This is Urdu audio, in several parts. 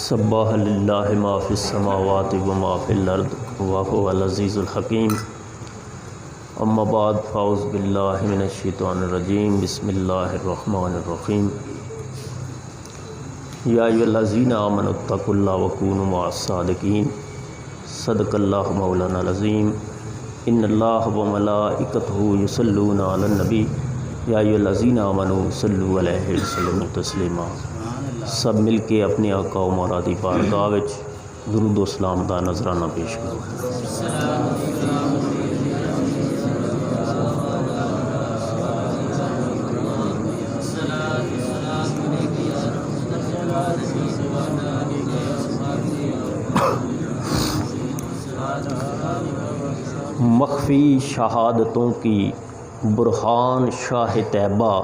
سبح للہ ما فی السماوات و ما فی الارض وهو العزیز الحکیم اما بعد فاعوذ باللہ من الشیطان الرجیم بسم اللہ الرحمن الرحیم یا ایھا الذین آمنوا اتقوا اللہ وکونوا مع الصادقین صدق اللہ مولانا العظیم ان اللہ وملائکتہ یصلون علی النبی یا ایھا الذین آمنوا صلوا علیہ وسلموا تسلیما۔ سب مل کے اپنے آقا و مولا دی بارگاہ وچ درود و سلام دا نذرانہ پیش کرو۔ مخفی شہادتوں کی برہان شاہ طیبہ،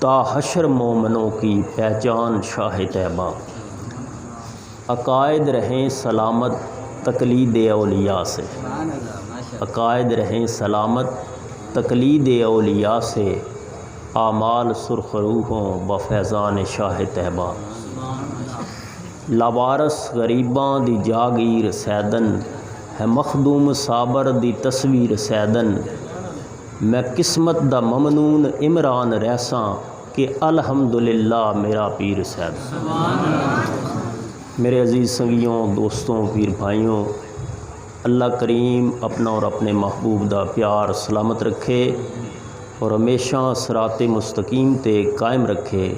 تا حشر مومنوں کی پہچان شاہ طیبہ، عقائد رہیں سلامت تقلید اولیاء سے، عقائد رہیں سلامت تقلید اولیاء سے، اعمال سرخ روحوں بفیضان شاہ طیبہ، لاوارث غریباں دی جاگیر سیدن، ہے مخدوم صابر دی تصویر سیدن، میں قسمت دا ممنون عمران رہساں کہ الحمدللہ میرا پیر سید۔ میرے عزیز سنگیوں، دوستوں، پیر بھائیوں، اللہ کریم اپنا اور اپنے محبوب دا پیار سلامت رکھے اور ہمیشہ صراط مستقیم تے قائم رکھے،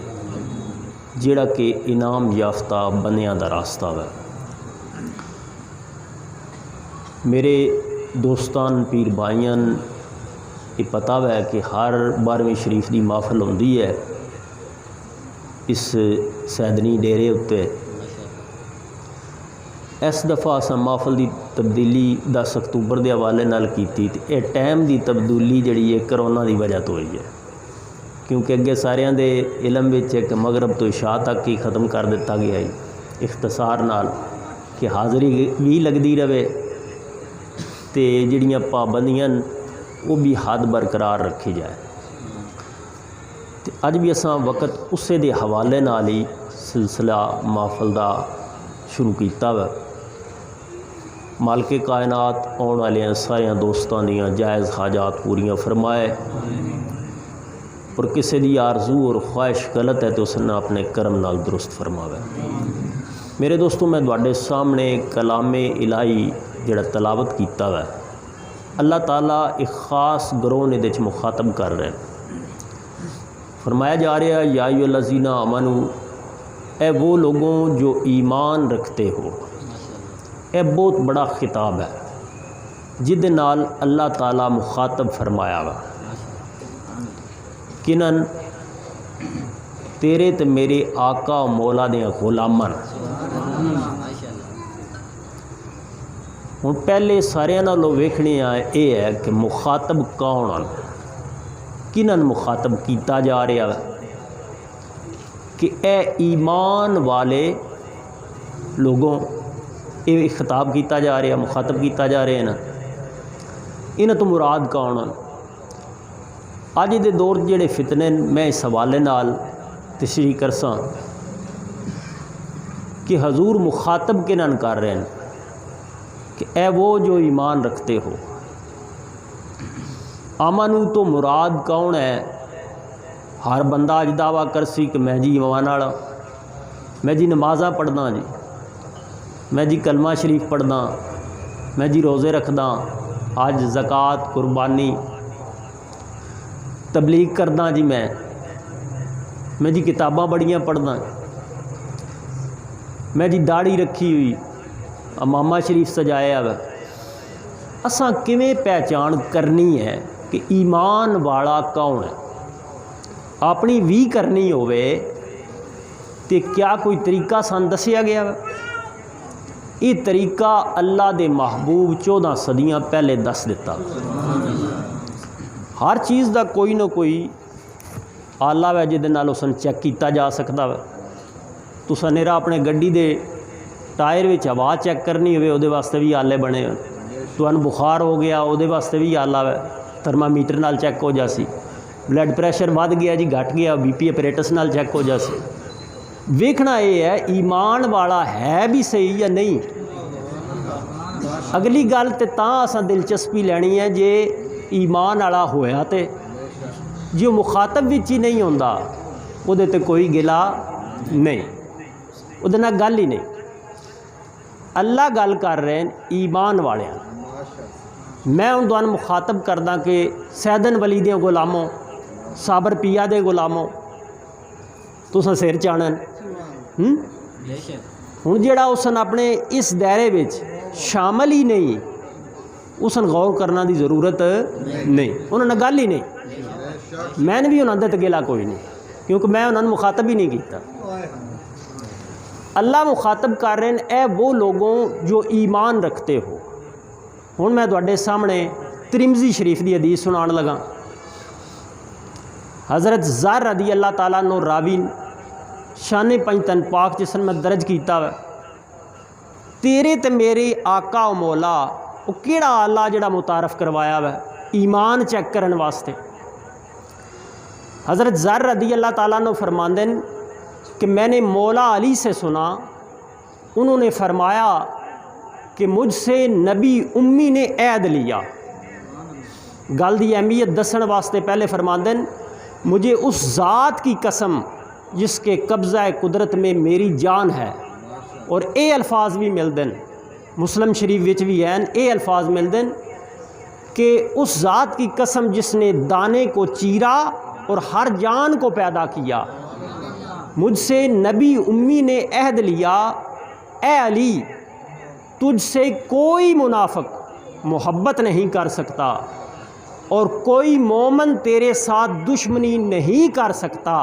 جڑا کہ انعام یافتہ بندیاں دا راستہ ہے۔ میرے دوستان، پیر بھائیاں، یہ پتہ ہے کہ ہر 12ویں شریف دی محفل ہوندی ہے اس سیدنی ڈیرے اتے۔ اس دفعہ اساں محفل دی تبدیلی 10 اکتوبر دے حوالے نال کیتی تے اے ٹائم دی تبدیلی جڑی ہے کرونا دی وجہ تو ہوئی ہے، کیونکہ اگے ساریاں دے علم وچ ہے کہ مغرب تو عشاء تک ہی ختم کر دیتا گیا ہے اختصار نال، کہ حاضری بھی لگدی رہے تے جڑیاں پابندیاں وہ بھی حد برقرار رکھی جائے۔ تے اج بھی اساں وقت اسے دے حوالے نال ہی سلسلہ محفل دا شروع کیتا ہے۔ مالک کائنات آن والے سارے دوستاں دیاں جائز حاجات پوریاں فرمائے، اور کسی دی آرزو اور خواہش غلط ہے تو اس نے اپنے کرم نال درست فرماوے۔ میرے دوستوں، میں تواڈے سامنے کلام الہی جڑا تلاوت کیتا ہے، اللہ تعالیٰ ایک خاص گروہ نے وچ مخاطب کر رہے ہیں۔ فرمایا جا رہا ہے یا ایھا الذین آمنوا، اے وہ لوگوں جو ایمان رکھتے ہو۔ اے بہت بڑا خطاب ہے جہدے نال اللہ تعالیٰ مخاطب فرمایا وا، کنن تیرے تے میرے آقا و مولا دیاں غلاماں۔ ہوں پہلے سارے نالوں ویکھنے یہ ہے کہ مخاطب کون، کنن مخاطب کیتا جا رہا ہے، کہ اے ایمان والے لوگوں، یہ خطاب کیتا جا رہا، مخاطب کیتا جا رہا ہے نا۔ انہاں تو مراد کون؟ اج دے دور جڑے فتنے میں اس حوالے نال تشریح کرساں کہ حضور مخاطب کنن کر رہے ہیں، کہ اے وہ جو ایمان رکھتے ہو۔ آمنو تو مراد کون ہے؟ ہر بندہ اج دعویٰ کرسی کہ میں جی ایمان والا، میں جی نمازاں پڑھدا جی، میں جی کلمہ شریف پڑھدا، میں جی روزے رکھدا، حج زکوٰۃ قربانی تبلیغ کردا جی، میں جی کتاباں بڑیاں پڑھدا، میں جی داڑھی رکھی ہوئی، امامہ شریف سجایا ہے۔ اساں کیویں پہچان کرنی ہے کہ ایمان والا کون ہے؟ اپنی بھی کرنی ہوئے تے کیا کوئی طریقہ سان دسیا گیا ہے؟ یہ طریقہ اللہ دے محبوب 14 صدیاں پہلے دس دیتا۔ ہر چیز دا کوئی نہ کوئی آلہ ہے جہدے نال اسن چیک کیتا جا سکتا ہے۔ تساں نیرا اپنے گڈی دے ٹائر وچ ہوا چیک کرنی ہوئے وہ واسطے بھی آلے بنے ہوئے، تمہیں بخار ہو گیا وہ واسطے بھی آلہ ہے، تھرمامیٹر نال چیک ہو جاسی، بلڈ پریشر ود گیا جی گھٹ گیا، بی پی اپریٹس نال چیک ہو جاسی۔ ویکھنا یہ ہے ایمان والا ہے بھی صحیح یا نہیں. اگلی گل تے تاں اساں دلچسپی لینی ہے جے ایمان والا ہویا تے جو مخاطب وچ ہی نہیں ہوندا وہ تے کوئی گلا نہیں، وہ نال گل ہی نہیں. اللہ گل کر رہے ہیں ایمان والے. میں ان دوان مخاطب کردا کہ سیدن ولی دیاں غلاموں، صابر پیا دے غلاموں، تساں سر چاڑن. ہن جڑا اسن اپنے اس دائرے وچ شامل ہی نہیں اسن غور کرنا دی ضرورت نہیں، انہوں نے گل ہی نہیں. میں نے بھی انہوں نے گلا کوئی نہیں کیونکہ میں انہوں نے مخاطب ہی نہیں کیتا. اللہ مخاطب کر رہے ہیں اے وہ لوگوں جو ایمان رکھتے ہو. ہوں میں تواڈے سامنے ترمذی شریف دی حدیث سنان لگا. حضرت ذر رضی اللہ تعالیٰ عنہ راوی شان پنجتن پاک جسن میں درج کیتا ہے تیرے تے میرے آقا و مولا وہ کیڑا اللہ جڑا متعارف کروایا ہے ایمان چیک کرن واسطے. حضرت ذر رضی اللہ تعالیٰ عنہ فرماندے کہ میں نے مولا علی سے سنا، انہوں نے فرمایا کہ مجھ سے نبی امی نے عہد لیا. گل دی اہمیت دسن واسطے پہلے فرماندے مجھے اس ذات کی قسم جس کے قبضہ قدرت میں میری جان ہے. اور اے الفاظ بھی مل دن مسلم شریف وچ بھی ہیں، اے الفاظ مل دن کہ اس ذات کی قسم جس نے دانے کو چیرا اور ہر جان کو پیدا کیا. مجھ سے نبی امی نے عہد لیا اے علی تجھ سے کوئی منافق محبت نہیں کر سکتا اور کوئی مومن تیرے ساتھ دشمنی نہیں کر سکتا.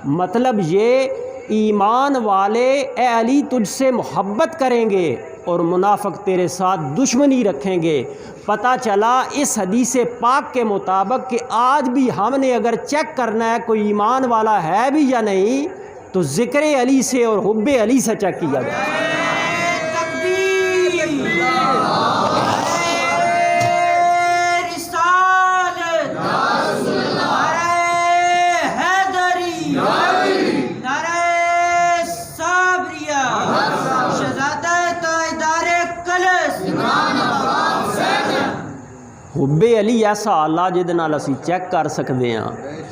مطلب یہ ایمان والے اے علی تجھ سے محبت کریں گے اور منافق تیرے ساتھ دشمنی رکھیں گے. پتہ چلا اس حدیث پاک کے مطابق کہ آج بھی ہم نے اگر چیک کرنا ہے کوئی ایمان والا ہے بھی یا نہیں تو ذکر علی سے اور حب علی سے چیک کیا جائے. حب علی ایسا اللہ جہد نال اسی چیک کر سکتے ہیں.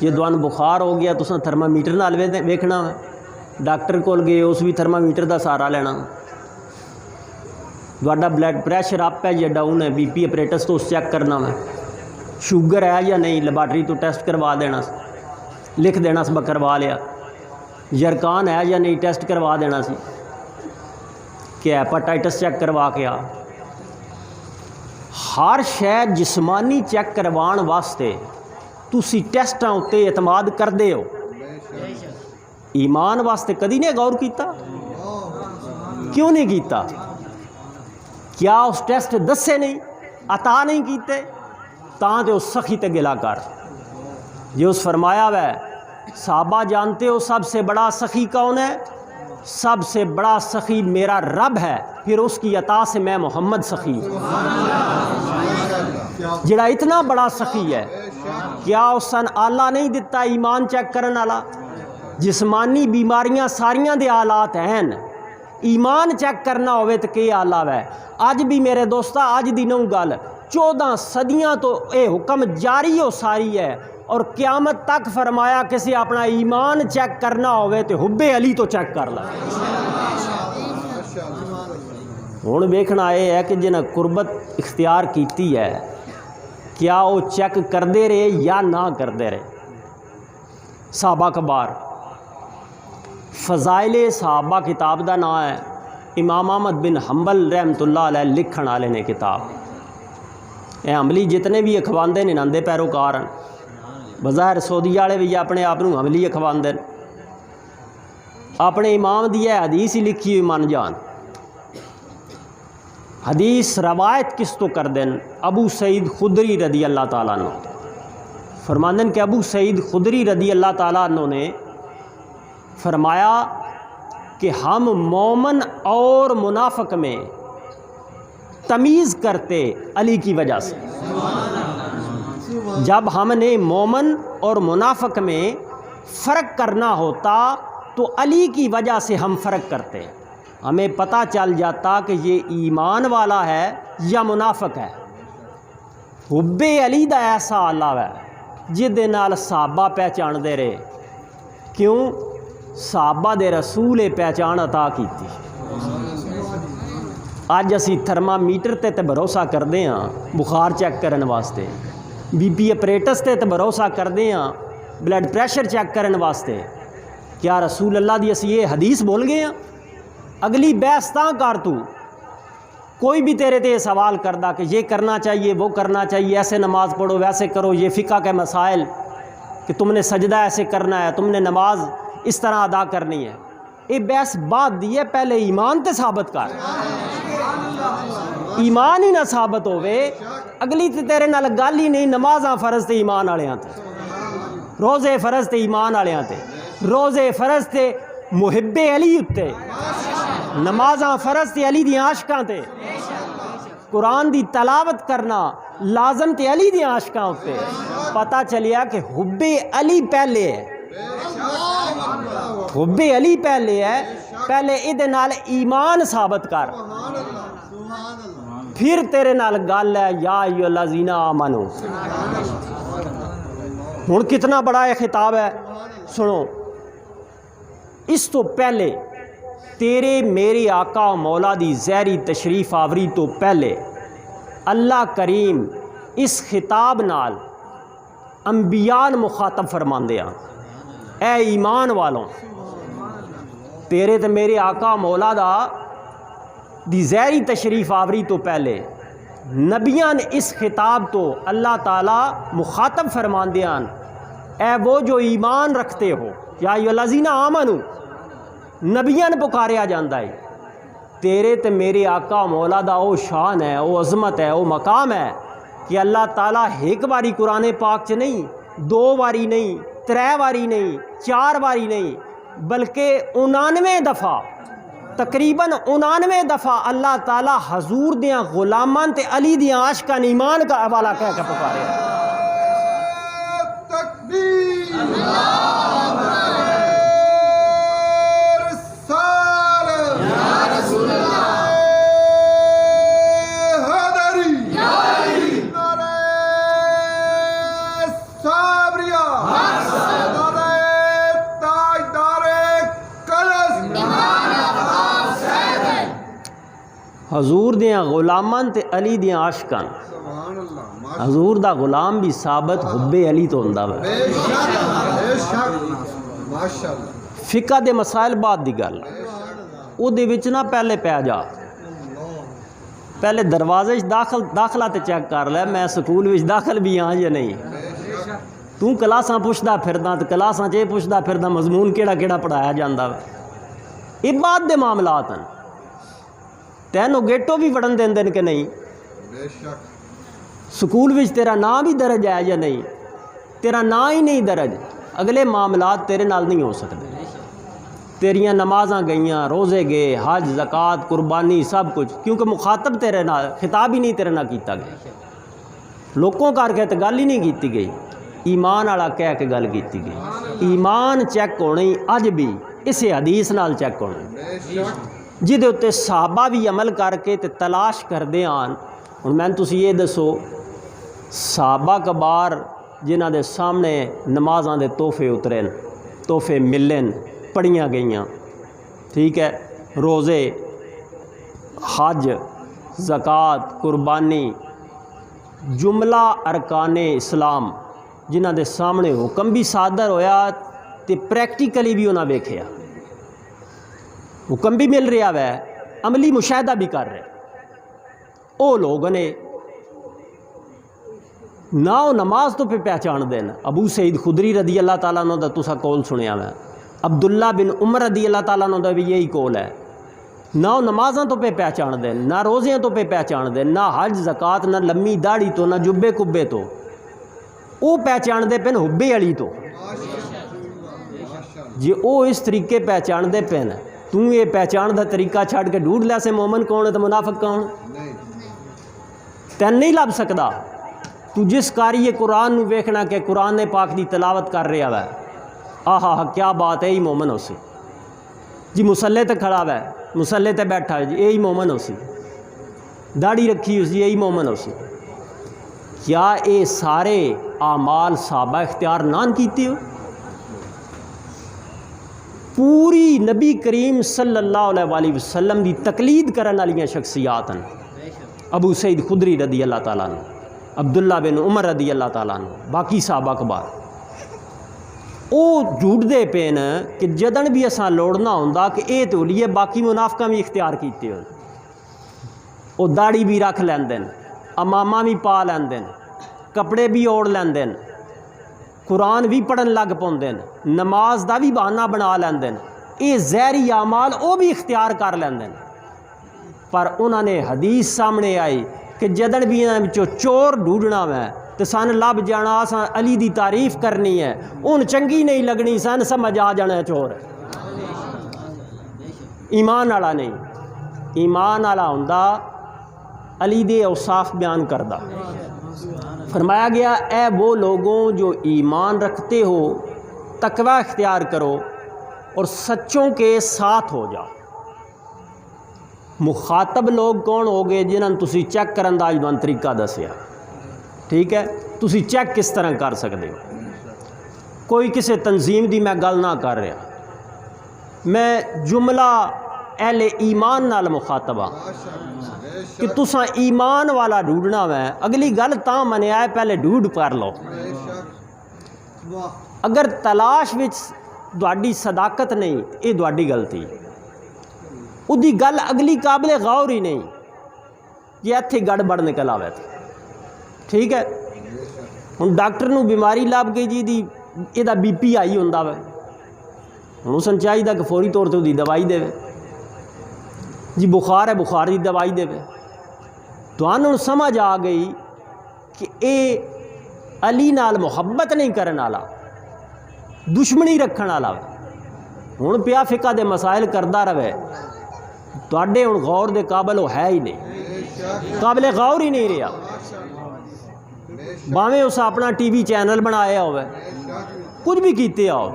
جے دوان بخار ہو گیا تو تھرمامیٹر نال ویکھنا، ڈاکٹر کول گئے اس بھی تھرمامیٹر دا سہارا لینا. تہاڈا بلڈ پریشر اپ ہے یا ڈاؤن ہے، بی پی اپریٹس تو اس چیک کرنا ہے. شوگر ہے یا نہیں لیبارٹری تو ٹیسٹ کروا دینا، لکھ دینا سی کروا لیا. یرکان ہے یا نہیں ٹیسٹ کروا دینا سی کہ ہیپاٹائٹس چیک کروا کے آ. ہر شے جسمانی چیک کروان واسطے تسی ٹیسٹاں اتے اعتماد کردے ہو. ایمان واسطے کدی نہیں غور کیتا؟ کیوں نہیں کیتا؟ کیا اس ٹیسٹ دسے نہیں، عطا نہیں کیتے؟ تاں تے اس سخی تے گلا کر. جو اس فرمایا ہے صحابہ جانتے ہو سب سے بڑا سخی کون ہے؟ سب سے بڑا سخی میرا رب ہے، پھر اس کی عطا سے میں محمد سخی. جڑا اتنا بڑا سخی ہے کیا اس سن آلہ نہیں دیتا ایمان چیک کرن والا؟ جسمانی بیماریاں ساریاں دے آلات ہیں، ایمان چیک کرنا ہوئے تو کہ آلہ ہے. اج بھی میرے دوستا اج دی نو گل 14 صدیاں تو اے حکم جاری ہو ساری ہے اور قیامت تک فرمایا کسی اپنا ایمان چیک کرنا ہوئے تو حب علی تو چیک کر لا. ہوں ویکھنا یہ ہے کہ جنہیں قربت اختیار کیتی ہے کیا وہ چیک کردے رہے یا نہ کردے رہے. صحابہ کبار فضائل صحابہ کتاب دا نام ہے، امام احمد بن حنبل رحمۃ اللہ علیہ لکھن والے نے کتاب. اے عملی جتنے بھی اخواندے نے ناندے پیروکار ہیں، بظاہر سعودی والے بھی اپنے آپ کو عملی اخواندے، اپنے امام دی ہے حدیث ہی لکھی ہوئی من جان. حدیث روایت کس تو کر دین؟ ابو سعید خدری رضی اللہ تعالیٰ عنہ فرماندن کہ ابو سعید خدری رضی اللہ تعالیٰ عنہ نے فرمایا کہ ہم مومن اور منافق میں تمیز کرتے علی کی وجہ سے. جب ہم نے مومن اور منافق میں فرق کرنا ہوتا تو علی کی وجہ سے ہم فرق کرتے، ہمیں پتہ چل جاتا کہ یہ ایمان والا ہے یا منافق ہے۔ حب علی دا ایسا اللہ ہے جہدے نال صحابہ پہچان دے رہے، کیوں؟ صحابہ دے رسول پہچان عطا کیتی۔ اج اسی تھرمامیٹر تے بھروسہ کردے ہاں بخار چیک کرن واسطے، بی پی اپریٹس تے بھروسہ کردے ہاں بلڈ پریشر چیک کرن واسطے۔ کیا رسول اللہ دی اسی یہ حدیث بول گئے ہاں؟ اگلی بحث تاں کر تو کوئی بھی تیرے تے سوال کردہ کہ یہ کرنا چاہیے وہ کرنا چاہیے، ایسے نماز پڑھو ویسے کرو، یہ فقہ کے مسائل کہ تم نے سجدہ ایسے کرنا ہے، تم نے نماز اس طرح ادا کرنی ہے، یہ بحث بات دی ہے، پہلے ایمان تے ثابت کر۔ ایمان ہی نہ ثابت ہوئے اگلی تے تیرے نال گل ہی نہیں۔ نمازاں فرض تے ایمان والےاں تے، روزے فرض تے ایمان والےاں تے، روزے فرض تے محب علی اتے، نمازاں فرض تے علی دی عاشقاں تے، قرآن دی تلاوت کرنا لازم تے علی دی عاشقاں اتے۔ پتہ چلیا کہ حب علی پہلے ہے، حب علی پہلے ہے، پہلے ادھے نال ایمان ثابت کر، پھر تیرے نال گل ہے یا ایھا الذین آمنو۔ ہن کتنا بڑا یہ خطاب ہے، سنو۔ اس تو پہلے تیرے میرے آقا مولا دی ظاہری تشریف آوری تو پہلے اللہ کریم اس خطاب نال انبیاء مخاطب فرماندے ہیں، اے ایمان والوں، تیرے تے میرے آقا مولا دی ظاہری تشریف آوری تو پہلے نبیاں نے اس خطاب تو اللہ تعالیٰ مخاطب فرماندے ہیں، اے وہ جو ایمان رکھتے ہو، یا ایھا الذین آمنو، نبیاں نے پکاریا جاندہ ہے۔ تیرے تے میرے آقا مولا دا او شان ہے، او عظمت ہے، او مقام ہے کہ اللہ تعالیٰ ایک باری قرآن پاک چ نہیں، دو باری نہیں، 3 باری نہیں، 4 باری نہیں، بلکہ 99 دفعہ، تقریباً 99 دفعہ اللہ تعالیٰ حضور دیاں غلامان تے علی دیاں عاشقاں ایمان کا حوالہ کہہ کے پکارے۔ حضور دیاں غلامان تے علی دیاں عاشقاں، حضور دا غلام بھی ثابت حب علی تو ہوندا ہے۔ فقہ دے مسائل بعد دی گل، او دے وچ نہ پہلے پہ جا، پہلے دروازے داخلہ تے چیک کر لے میں سکول وچ داخل بھی ہاں یا نہیں۔ تو کلاساں پوچھدا پھردا تے کلاساں چ پوچھدا پھردا مضمون کیڑا کیڑا پڑھایا جاندا ہے، یہ بعد دے معاملات ہیں۔ تینوں گیٹو بھی وڑن دیں دن کہ نہیں، سکول وچ تیرا نام بھی درج ہے یا نہیں، تیرا نام ہی نہیں درج، اگلے معاملات تیرے نال نہیں ہو سکتے۔ تیریاں نمازاں گئیاں، روزے گئے، حج، زکوٰۃ، قربانی، سب کچھ، کیونکہ مخاطب تیرے نال، خطاب ہی نہیں تیرے نال کیتا گیا، لوگوں کر کے تو گل ہی نہیں کیتی گئی، ایمان والا کہہ کے گل کیتی گئی۔ ایمان چیک ہونی اج بھی اسے حدیث نال چیک ہونی، جہدے اتنے صحابہ بھی عمل کر کے تے تلاش کردے آن۔ ہن میں تسی یہ دسو، صحابہ کبار جنہ دے سامنے نمازاں دے تحفے اترن، تحفے ملن، پڑھیاں گئیاں، ٹھیک ہے، روزے، حج، زکوٰۃ، قربانی، جملہ ارکان اسلام جنہ دے سامنے حکم بھی صادر ہویا تے پریکٹیکلی بھی انہاں ویکھیا، حکم بھی مل رہا ہے، عملی مشاہدہ بھی کر رہے، او لوگ نے نہ او نماز تو پہ پہچان دین۔ ابو سعید خدری رضی اللہ تعالیٰ عنہ دا تسا قول سنیا ہے، عبداللہ بن عمر رضی اللہ تعالیٰ عنہ دا بھی یہی قول ہے، نہ او نمازاں تو پہ پہچان دین، نہ روزیاں تو پہ پہچان دین، نہ حج زکوٰۃ، نہ لمی داڑھی تو، نہ جبے کبے تو، او پہچان دے پین حب علی تو۔ جی او اس طریقے پہچان دے پین، تو یہ پہچان دا طریقہ چھاڑ کے ڈھونڈ لیا سے مومن کون ہے تو منافق کون؟ تین نہیں لب سکدا۔ تو جس کاری قرآن نو ویکھنا کہ قرآن پاک دی تلاوت کر رہا ہے، آہا کیا بات ہے، ہی مومن ہو سی، جی مسلے تے کھڑا ہوا ہے، مسلے تے بیٹھا ہے جی یہی مومن ہو سی، داڑھی رکھی اس یہی مومن ہو سی۔ کیا اے سارے اعمال صحابہ اختیار نہ کیتے ہو؟ پوری نبی کریم صلی اللہ علیہ وآلہ وسلم دی تقلید کرن والی شخصیات ہیں۔ ابو سعید خدری رضی اللہ تعالیٰ عنہ، عبداللہ بن عمر رضی اللہ تعالیٰ عنہ، باقی صحابہ کبار وہ جھوٹ دے پین کہ جدن بھی اساں لوڑنا ہوندا کہ اے تو لیے باقی منافقاں بھی اختیار کیتے ہو، وہ داڑھی بھی رکھ لیندن، امامہ بھی پا لیندن، کپڑے بھی اوڑھ لیندن، قرآن بھی پڑھن لگ پوندن، نماز دا بھی بہانہ بنا لیندن، اے زہری اعمال وہ بھی اختیار کر لیندن۔ پر انہوں نے حدیث سامنے آئی کہ جدن بھی انہوں چور ڈھونڈنا ہے تو سن لب جانا، سن علی دی تعریف کرنی ہے، ان چنگی نہیں لگنی، سن سمجھ آ جانا ہے چور ہے۔ ایمان والا نہیں، ایمان والا ہوندا علی دے اوصاف بیان کردہ۔ فرمایا گیا اے وہ لوگوں جو ایمان رکھتے ہو تقوی اختیار کرو اور سچوں کے ساتھ ہو جاؤ۔ مخاطب لوگ کون ہو گئے؟ جنہوں نے تسی چیک کرن دا اجوان طریقہ دسیا، ٹھیک ہے؟ تسی چیک کس طرح کر سکتے ہو؟ کوئی کسی تنظیم دی میں گل نہ کر رہا، میں جملہ اہل ایمان نال مخاطب ہاں کہ تساں ایمان والا ڈھونڈنا ہے، اگلی گل تاں منیا ہے پہلے ڈھونڈ کر لو۔ اگر تلاش وچ تہاڈی صداقت نہیں یہ تہاڈی غلطی، اُدی گل اگلی قابل غور ہی نہیں، یہ ایتھے گڑبڑ نکل آوے تھے، ٹھیک ہے؟ ہن ڈاکٹر نو بیماری لب گئی جی دی یہ بی پی آئی ہوندا وے، ہن اسن چاہیے کہ فوری طور تے دوائی دے، جی بخار ہے بخار دی دوائی دے، تانوں سمجھ آ گئی کہ اے علی نال محبت نہیں کرن والا، دشمنی رکھن والا، ہن پیا فقہ دے مسائل کردا رہے، تواڈے ہن غور دے قابل وہ ہے ہی نہیں، قابل غور ہی نہیں رہا۔ باویں اس اپنا ٹی وی چینل بنایا ہوئے، کچھ بھی کیتے آؤ،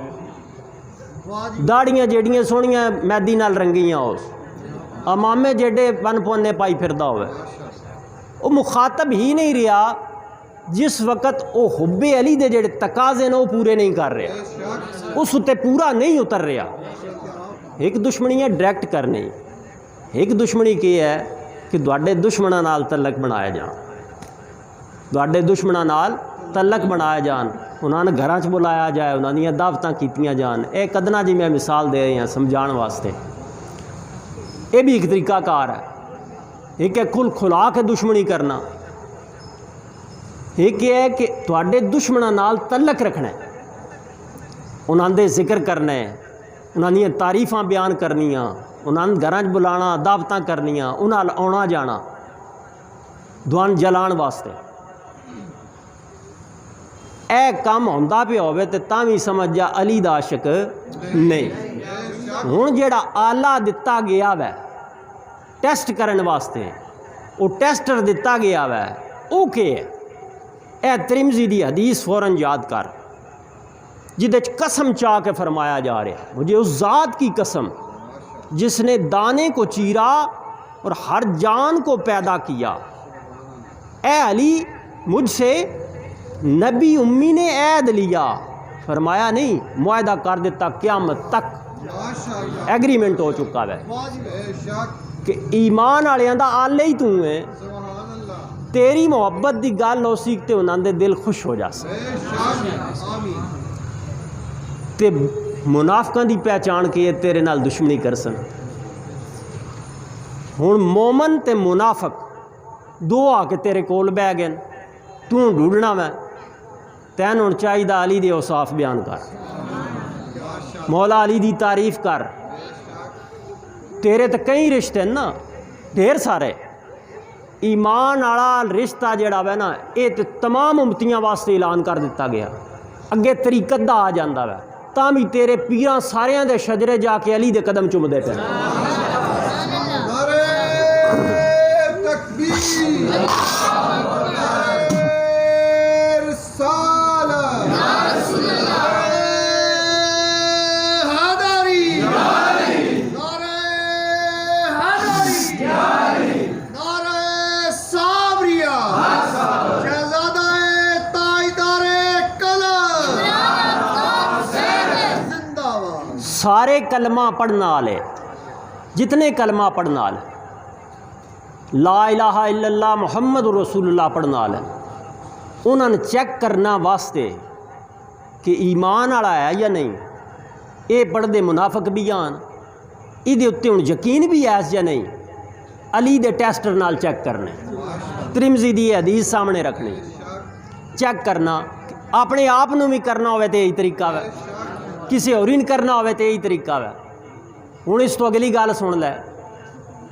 داڑیاں جیڑیاں سونیاں میدی نال رنگیاں ہو، امامے جیڑے پن پونے پائی پھردا ہوئے، وہ مخاطب ہی نہیں رہا جس وقت وہ حب علی دے جڑے تقاضے نے وہ پورے نہیں کر رہا، اس تے پورا نہیں اتر رہا۔ ایک دشمنی ہے ڈائریکٹ کرنی، ایک دشمنی کی ہے کہ تواڈے دشمناں نال تعلق بنایا جان، تواڈے دشمناں نال تعلق بنایا جان، انہاں نے گھراں چ بلایا جائے، انہاں دیاں دعوتاں کیتیاں جان۔ ایک ادنا جی میں مثال دے رہی ہاں سمجھان واسطے، یہ بھی ایک طریقہ کار ہے۔ ایک ہے کھل کھلا کے دشمنی کرنا، ایک یہ ہے کہ تواڈے دشمناں نال تعلق رکھنا ہے، انہاں دے ذکر کرنا ہے، انہاں دیاں تعریفاں بیان کرنیاں، انہاں گھراں چ بلانا، دعوتاں کرنیاں، انہاں آنا جانا دوان جلان واسطے۔ اے کام ہوندا پیا ہوئے تے تاں وی سمجھ جا علی دا عاشق نہیں۔ ہن جیڑا آلہ دتا گیا وے ٹیسٹ کرن واسطے، وہ ٹیسٹر دتا گیا وے، او کہ ہے؟ اے ترمذی دی حدیث فوراً یاد کر، جدے قسم چاہ کے فرمایا جا رہا ہے، مجھے اس ذات کی قسم جس نے دانے کو چیرا اور ہر جان کو پیدا کیا، اے علی مجھ سے نبی امی نے عہد لیا، فرمایا نہیں معاہدہ کر دیتا، قیامت تک ایگریمنٹ ہو چکا ہے کہ ایمان والےاں دا آلے ہی تو ہے، تیری محبت دی گل ہو سکتے انہاں دے دل خوش ہو جاس۔ تے منافقاں دی پہچان کے تیرے نال دشمنی کرسن۔ ہن مومن تے منافق دو آ کے تیرے کول بہ گئے، تو ڈھونڈنا میں تین ہن چاہیے علی دے اوصاف بیان کر، مولا علی دی تعریف کر، تیرے تے کئی رشتے ہیں نا، ڈھیر سارے، ایمان والا رشتہ جڑا ہے نا یہ تے تمام امتیاں واسطے اعلان کر دیتا گیا، اگے طریقت دا آ جاندا ہے، تاں بھی تیرے پیراں ساریاں دے شجرے جا کے علی دے قدم چومدے پے۔ سارے کلمہ پڑھنا والے جتنے کلمہ پڑھنا والے لا الہ الا اللہ محمد رسول اللہ پڑھنا والے انہوں نے چیک کرنا واسطے کہ ایمان والا ہے یا نہیں. یہ پڑھتے منافق بھی آن یہ اتنے ہوں یقین بھی ہے یا نہیں. علی دے ٹیسٹر نال چیک کرنے ترمذی دی حدیث سامنے رکھنی چیک کرنا. اپنے آپ بھی کرنا ہوئے تو یہی طریقہ ہے کسی اور نے کرنا ہوئے تو یہی طریقہ ہے. ہوں اس تو اگلی گل سن لے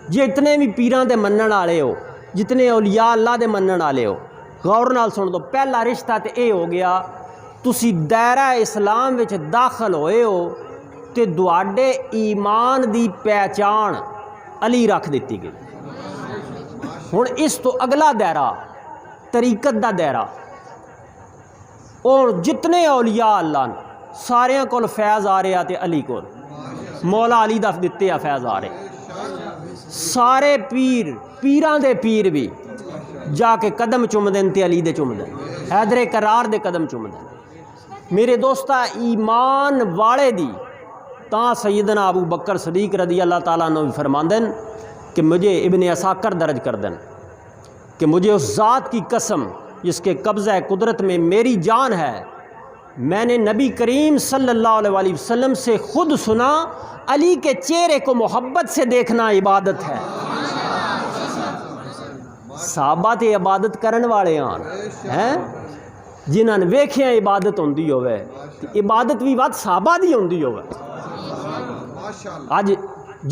جی اتنے بھی پیران دے منن والے ہو جتنے اولیاء اللہ دے منن والے ہو غور نال سن دو. پہلا رشتہ تو یہ ہو گیا تسی دائرہ اسلام وچ داخل ہوئے ہو تے دواڈے ایمان دی پہچان علی رکھ دیتی گئی. ہن اس تو اگلا دائرہ طریقت دا دائرہ اور جتنے اولیاء اللہ نے ساریاں کول فیض آ رہا تے علی کول مولا علی دا دتے آ فیض آ رہے. سارے پیران دے پیر بھی جا کے قدم چوم دین تے علی دے چوم دین حیدر کرار دے قدم چوم دین. میرے دوستا ایمان والے دی تاں سیدنا ابو بکر صدیق رضی اللہ تعالیٰ عنہ بھی فرماندن کہ مجھے ابن عساکر درج کر دیں کہ مجھے اس ذات کی قسم جس کے قبضہ قدرت میں میری جان ہے میں نے نبی کریم صلی اللہ علیہ وسلم سے خود سنا علی کے چہرے کو محبت سے دیکھنا عبادت ہے. صحابہ تے عبادت کرن والے ہیں جنہاں نے ویکھیا عبادت ہوندی ہوئے عبادت بھی وقت صحابہ دی ہوندی ہوئے. آج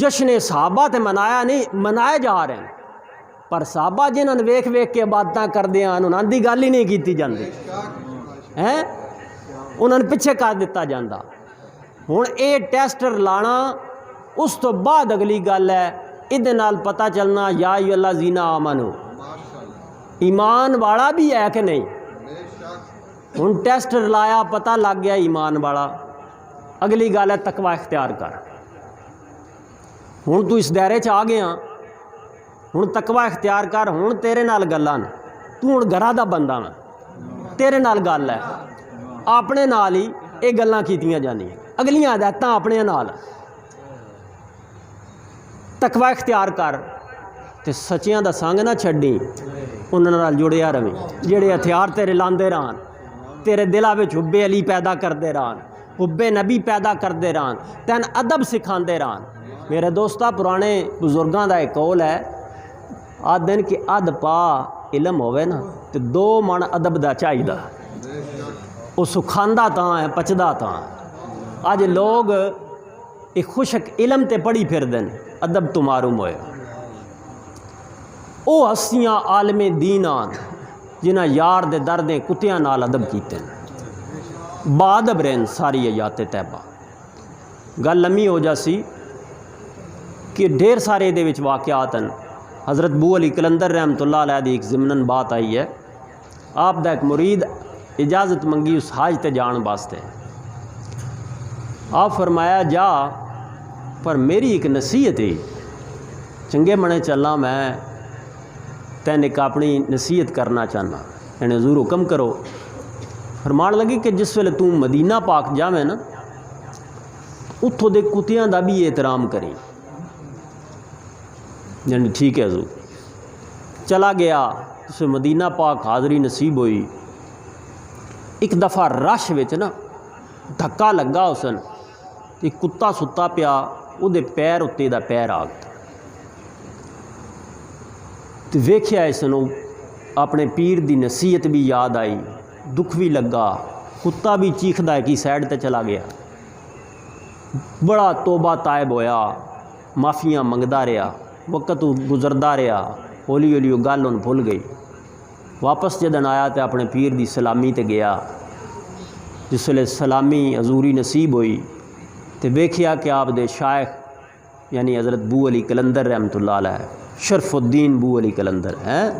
جشن صحابہ تے منایا نہیں منائے جا رہے ہیں پر صحابہ جنہاں نے ویکھ کے عبادتاں کردے ہیں انہاں دی گل ہی نہیں کیتی جاندی انہاں نے پیچھے کر دیتا جاندہ. ہن اے ٹیسٹر لانا اس تو بعد اگلی گل ہے ادھے نال پتہ چلنا یا ایھا الذین آمنو ایمان والا بھی ہے کہ نہیں. ہن ٹیسٹر لایا پتہ لگ گیا ایمان والا. اگلی گل ہے تقوی اختیار کر. ہن تو اس دائرے چ آ گیا ہن تقوی اختیار کر. ہن تیرے نال گلاں تو ہن گھراں دا بندہ میں تیرے نال گل ہے اپنے نال ہی یہ گلاں کیتیاں جانیاں اگلیاں ہدایتاں اپنے نال. تقوی اختیار کر تے سچیاں دا سنگ نہ چھڈی انہاں نال جڑیا رہی جڑے ہتھیار تیرے لاندے رہن تیرے دلاں وچ حب علی پیدا کردے رہن حب نبی پیدا کردے رہن تین ادب سکھاندے رہن. میرے دوستا پرانے بزرگاں دا ایک قول ہے آدھن کہ اد پا علم ہوئے نا تو 2 من ادب دا چاہیے وہ سکھاندا تاں ہے پچدا تاں. اج لوگ ایک خوشک علم تے پڑھی پھر دن ادب تو معروم ہوئے. او ہستیاں عالم دین آن جنہ یار دے دردیں کتیاں نال ادب کیتے ہیں بادب رہن ساری حیات طیبہ. گل لمحی ہو جاسی کہ ڈھیر سارے دے وچ واقعات ہیں. حضرت بو علی کلندر رحمۃ اللہ علیہ دی ایک ضمناً بات آئی ہے. آپ دا ایک مرید اجازت منگی اس حاج تے جان واسطے. آپ فرمایا جا پر میری ایک نصیحت ہے چنگے منے چلنا میں تین ایک اپنی نصیحت کرنا چاہنا یعنی حضور حکم کرو. فرمان لگی کہ جس ویلے تم مدینہ پاک جاویں نا اتھوں دے کتیاں دا بھی احترام کریں. یعنی ٹھیک ہے حضور. چلا گیا اسے مدینہ پاک حاضری نصیب ہوئی. ایک دفعہ رش وچ نا دھکا لگا اسن ایک کتا ستا پیا وہ دے پیر اتنے دا پیر آ گیا تو ویکھیا اس نو اپنے پیر دی نصیحت بھی یاد آئی دکھ بھی لگا. کتا بھی چیخدا ہے کہ سائڈ تے چلا گیا. بڑا توبہ تائب ہویا معافیاں منگدا رہا وقت گزردا رہا ہولی ہولی وہ گل ان بھول گئی. واپس جدن آیا تو اپنے پیر دی سلامی تے گیا. جس ویلے سلامی حضوری نصیب ہوئی تو ویکھیا کہ آپ دے شائخ یعنی حضرت بو علی کلندر رحمۃ اللہ علیہ شرف الدین بو علی کلندر ہیں.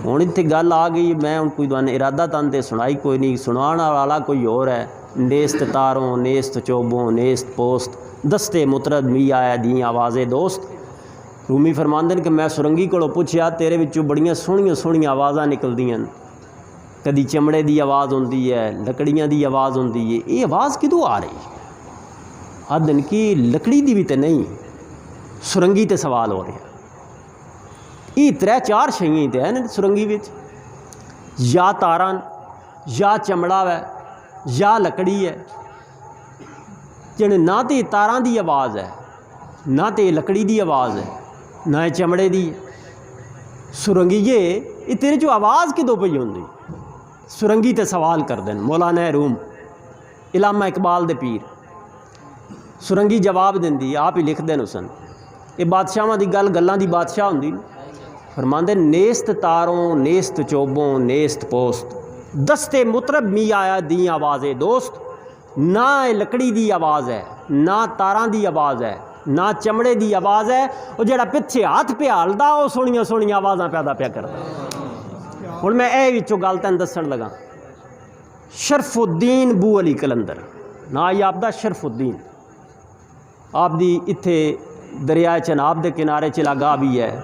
ہوں اتنے گل آ گئی میں ہوں کوئی دن ارادہ تن تے سنائی کوئی نہیں سنان والا کوئی اور ہے. نیست تاروں نیست چوبوں نیست پوست دستے مطرد می آیا دی آوازیں دوست. رومی فرماندن کہ میں سرنگی کو پوچھیا تیرے وچوں بڑیاں سوہنیاں سوہنیاں آوازاں نکلدیاں کدی چمڑے دی آواز ہوندی ہے لکڑیاں دی آواز ہوندی ہے یہ آواز کدوں آ رہی آدن کی لکڑی دی بھی تے نہیں سرنگی تے سوال ہو رہا یہ 3-4 شیئیں تے ہیں سرنگی وچ یا تاران یا چمڑا ہے یا لکڑی ہے جن نہ تے تاران دی آواز ہے نہ تے لکڑی دی آواز ہے نہ چمڑے دی سرنگیے یہ تیرے جو آواز کدوں پئی ہوندی سرنگی تے سوال کر دین مولانا روم علامہ اقبال دے پیر سرنگی جواب دیندی آپ ہی لکھ دین حسن یہ بادشاہاں دی گلاں دی بادشاہ ہوندی فرماندے نیست تاروں نیست چوبوں نیست پوست دستے مطرب می آیا دی آواز دوست نہ لکڑی دی آواز ہے نہ تاراں دی آواز ہے نہ چمڑے دی آواز ہے وہ جڑا پچھے ہاتھ پہ ہالدا وہ سونیاں سونیاں آوازاں پیدا پیا کردا ہن میں اے وچوں گل تین دسن لگا شرف الدین بو علی کلندر نا ہی آپ دا شرف الدین آپ دی اتھے دریائے چناب دے کنارے چلاگاہ بھی ہے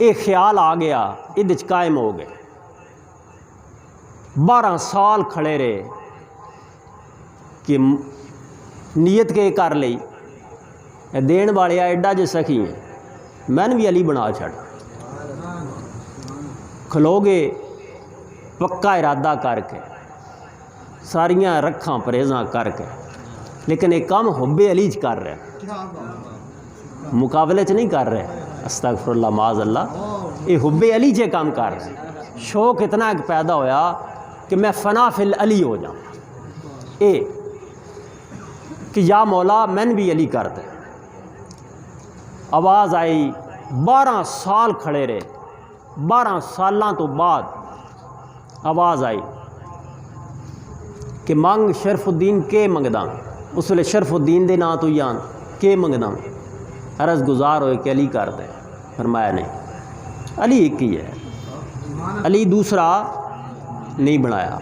یہ خیال آ گیا یہ قائم ہو گئے 12 سال کھڑے رہے کہ نیت کے کر لئی دین والے ایڈا جو سخی ہیں میں نے بھی علی بنا چھڑ کھلو گے پکا ارادہ کر کے ساریاں رکھاں پرہیزاں کر کے لیکن ایک کام حب علی چ کر رہے مقابلے چ نہیں کر رہے استغفر اللہ معاذ اللہ یہ حب علی چ کام کر رہے شوق اتنا ایک پیدا ہویا کہ میں فنا فی العلی ہو جاؤں اے کہ یا مولا میں بھی علی کر دے آواز آئی 12 سال کھڑے رہے 12 سالاں تو بعد آواز آئی کہ منگ شرف الدین کے منگدا اس ویلے شرف الدین دے نا تو یان کے منگدا عرض گزار ہوئے کہ علی کر دے فرمایا نہیں علی ایک ہی ہے علی دوسرا نہیں بنایا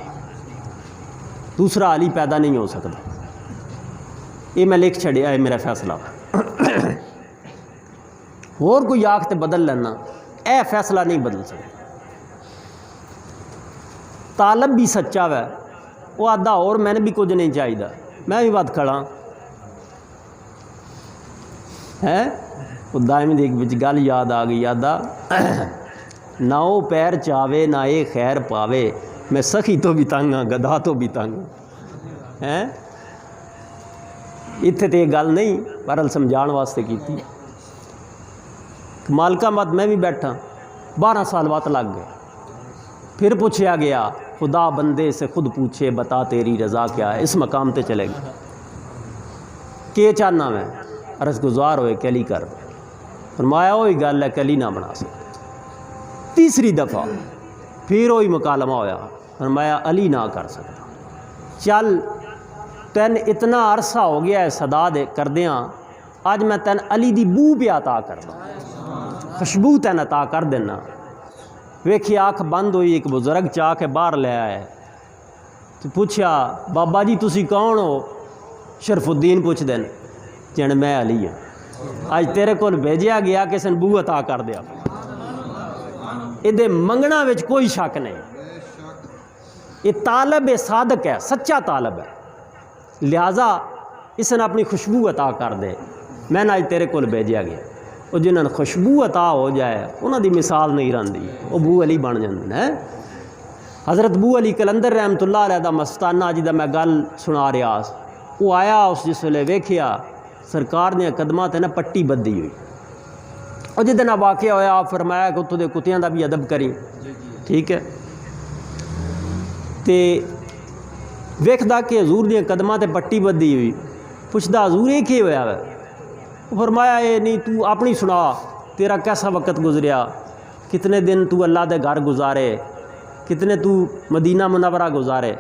دوسرا علی پیدا نہیں ہو سکتا یہ میں لکھ چھڑیا ہے میرا فیصلہ اور کوئی آخ تے بدل لینا اے فیصلہ نہیں بدل سکتا طالب بھی سچا ہے وہ آدھا اور میں نے بھی کچھ نہیں چاہیے میں بھی بات کھڑا ہے وہ دائمی دیکھ بچ گل یاد آ گئی یادہ نہ وہ پیر چاوے نہ یہ خیر پاوے میں سخی تو بھی تنگ ہاں گدھا تو بھی تنگ ہے اتنے تو یہ گل نہیں بہرحال سمجھان واسطے کی تھی مالکہ مت میں بھی بیٹھا 12 سال بعد لگ گئے پھر پوچھا گیا خدا بندے سے خود پوچھے بتا تیری رضا کیا ہے اس مقام تے چلے گئے کہ چاہنا میں عرض گزار ہوئے کہ علی کر فرمایا وہی گل ہے کہ علی نہ بنا سکتا تیسری دفعہ پھر وہی مکالمہ ہویا فرمایا علی نہ کر سکتا چل تین اتنا عرصہ ہو گیا ہے صدا دے کر دیاں آج میں تین علی دی بو پہ عطا کر دا خوشبو تین عطا کر دینا ویکھی آنکھ بند ہوئی ایک بزرگ چاہ کے باہر لے آئے تو پوچھا بابا جی تسی کون ہو شرف الدین پوچھ دین جن میں علی ہوں آج تیرے کو بھیجیا گیا کہ سن بو عطا کر دیا یہ منگنا وچ کوئی شک نہیں یہ طالب صادق ہے سچا طالب ہے لہذا اس نے اپنی خوشبو عطا کر دے میں نے آج تیرے کو بھیجیا گیا وہ جنہوں نے خوشبو عطا ہو جائے انہوں دی مثال نہیں رہندی وہ بو علی بن جاندے ہیں حضرت بو علی کلندر رحمت اللہ علیہ دا مستانہ جی دا میں گل سنا رہا وہ آیا اس جس ویلے ویکھیا سرکار نے قدماں تے نا پٹی بدھی ہوئی اور جدن واقعہ ہویا آپ فرمایا کہ اتوں دے کتیاں دا بھی ادب کری ٹھیک ہے تے ویکھدا کہ حضور دیا قدماں تے پٹی بدھی ہوئی پوچھدا حضور یہ کی ہویا ہے فرمایا یہ نہیں تو اپنی سنا تیرا کیسا وقت گزریا کتنے دن تو اللہ دے گھر گزارے کتنے تو مدینہ منورہ گزارے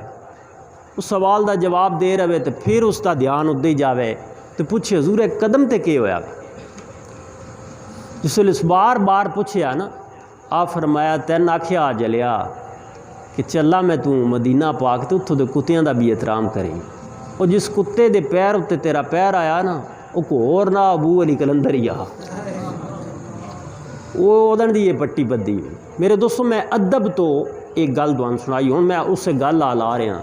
اس سوال دا جواب دے رہے تو پھر اس کا دھیان ادے جاوے تو پوچھے حضور قدم تے کی ہویا جس ویلے بار بار پوچھیا نا آپ فرمایا تین آکھیا جلیا کہ چلا میں تو مدینہ پاک تو اتھوں دے کتیاں دا بھی احترام کریں اور جس کتے دے پیر اتنے تیرا پیر آیا نا وہ کو اور نہ ابو علی کلندر ہی آ وہ ادن دی یہ پٹی بدھی ہوئی میرے دوستوں میں ادب تو ایک گل دوان سنائی ہوں میں اس سے گل آ لا رہا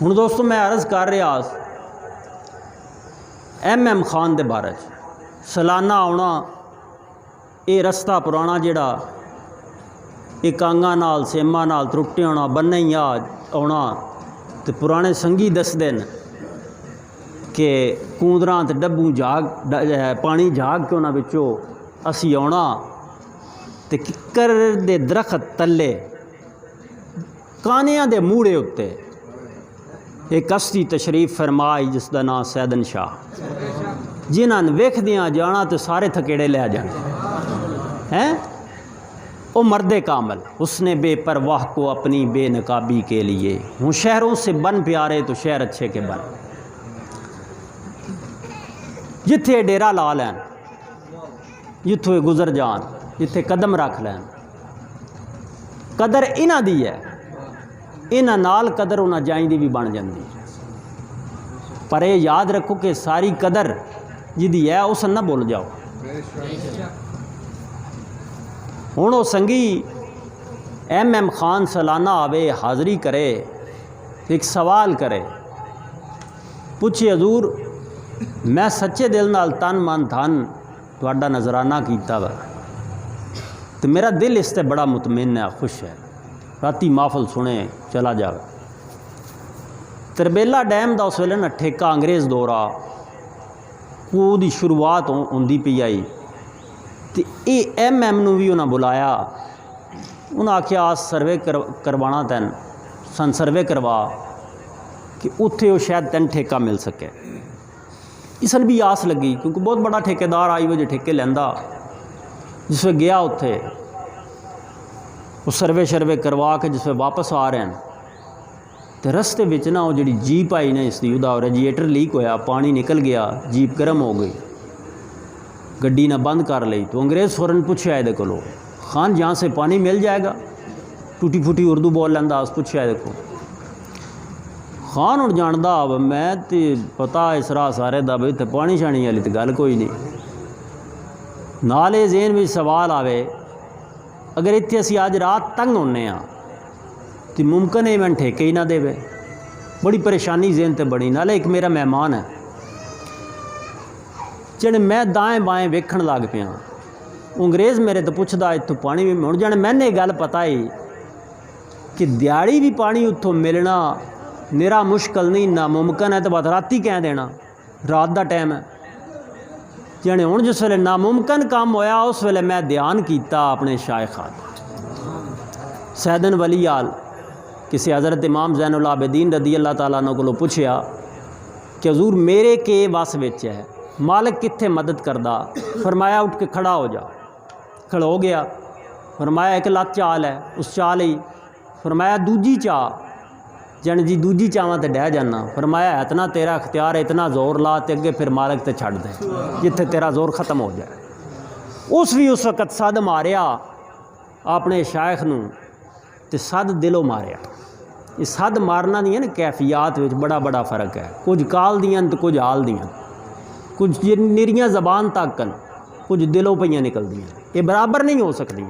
ہوں دوستو میں عرض کر رہا MM خان دے بارے سالانہ آنا یہ رستہ پرانا جڑا یہ کانگاں نال سیما نال ترٹے ہونا بننے ہی آنا تو پرانے سنگھی دس دن کہ کوندراں تے ڈبوں جاگ پانی جاگ کے انہاں وچوں اسی آنا تے ککر دے درخت تلے کانیاں دے موڑے اتے ایک کشتی تشریف فرمائی جس دا نام سیدن شاہ جنہاں ویکھ دیاں جانا تو سارے تھکیڑے لے جانے ہیں او مرد کامل اس نے بے پرواہ کو اپنی بے نقابی کے لیے ہوں شہروں سے بن پیارے تو شہر اچھے کے بن جتھے ڈیرا لا لین جتھے گزر جان جتھے قدم رکھ لین قدر انہاں دی ہے انہاں نال قدر انہاں جائیں دی بھی بن جاندی پر یہ یاد رکھو کہ ساری قدر جدی ہے اس نہ بھول جاؤ ہوں وہ سنگھی MM خان سالانہ آوے حاضری کرے ایک سوال کرے پوچھے حضور میں سچے دل نال تن من دھن تہاڈا نظرانہ کیتا وا تو میرا دل اس تے بڑا مطمئن ہے خوش ہے راتی محفل سنے چلا جاوے تربیلا ڈیم دا اس ویلے نا ٹھیکہ انگریز دورہ وہ دی شروعات ہوندی پئی آئی تو یہ MM نو بھی انہاں بلایا انہاں آکھیا آج سروے کروانا تین سن سروے کروا کہ اتھے وہ شاید تین ٹھیکہ مل سکے اس نے بھی آس لگی کیونکہ بہت بڑا ٹھیکیدار آئی وجہ ٹھیکے لیندہ جس میں گیا اتھے وہ سروے کروا کے جس میں واپس آ رہے ہیں تو رستے بچ نا وہ جڑی جیپ آئی نا اس دی دا ریجیٹر لیک ہویا پانی نکل گیا جیپ گرم ہو گئی گڈی نہ بند کر لئی تو انگریز فوراً پوچھا ہے کولو خان جہاں سے پانی مل جائے گا ٹوٹی پھوٹی اردو بول لینا اس پوچھا ہے دیکھو خان ہوں جاندا اب میں تے پتا اس راہ سارے دا بھائی تے پانی شانی والی تے گل کوئی نہیں نالے ذہن میں سوال آوے اگر اتنے اسی آج رات تنگ ہونے ہاں تو ممکن ہے میں ٹھیکے ہی نہ دے بڑی پریشانی ذہن تے بڑی نالے ایک میرا مہمان ہے جنے میں دائیں بائیں ویکھن لگ پیا انگریز میرے تو پوچھدا اتوں پانی بھی ہوں جانے میں نے گل پتا ہی کہ دیہڑی بھی پانی اتوں ملنا میرا مشکل نہیں ناممکن ہے تو بات راتی کہہ دینا رات دا ٹائم ہے جانے ہوں جس ویلے ناممکن کام ہویا اس ویلے میں دھیان کیتا اپنے شائخات سیدن ولی آل کسی حضرت امام زین العابدین رضی اللہ تعالیٰ عنہ کو پوچھیا کہ حضور میرے کے واس وچ ہے مالک کتھے مدد کردہ فرمایا اٹھ کے کھڑا ہو جا کھڑا ہو گیا فرمایا ایک لات چال ہے اس چال ہی فرمایا دوجی چاہ جن جی دوجی چاواں تے ڈہ جانا فرمایا اتنا تیرا اختیار ہے اتنا زور لا تے اگے پھر مالک تے چھڑ دے جتھے تیرا زور ختم ہو جائے اس بھی اس وقت صد ماریا اپنے شیخ نو تے صد دلوں ماریا یہ صد مارنا نہیں ہے نا کیفیات وچ بڑا بڑا فرق ہے کچھ کال دیاں تو کچھ حال دیاں کچھ نریاں زبان تک کن کچھ دلوں پہ نکل دیاں یہ برابر نہیں ہو سکتی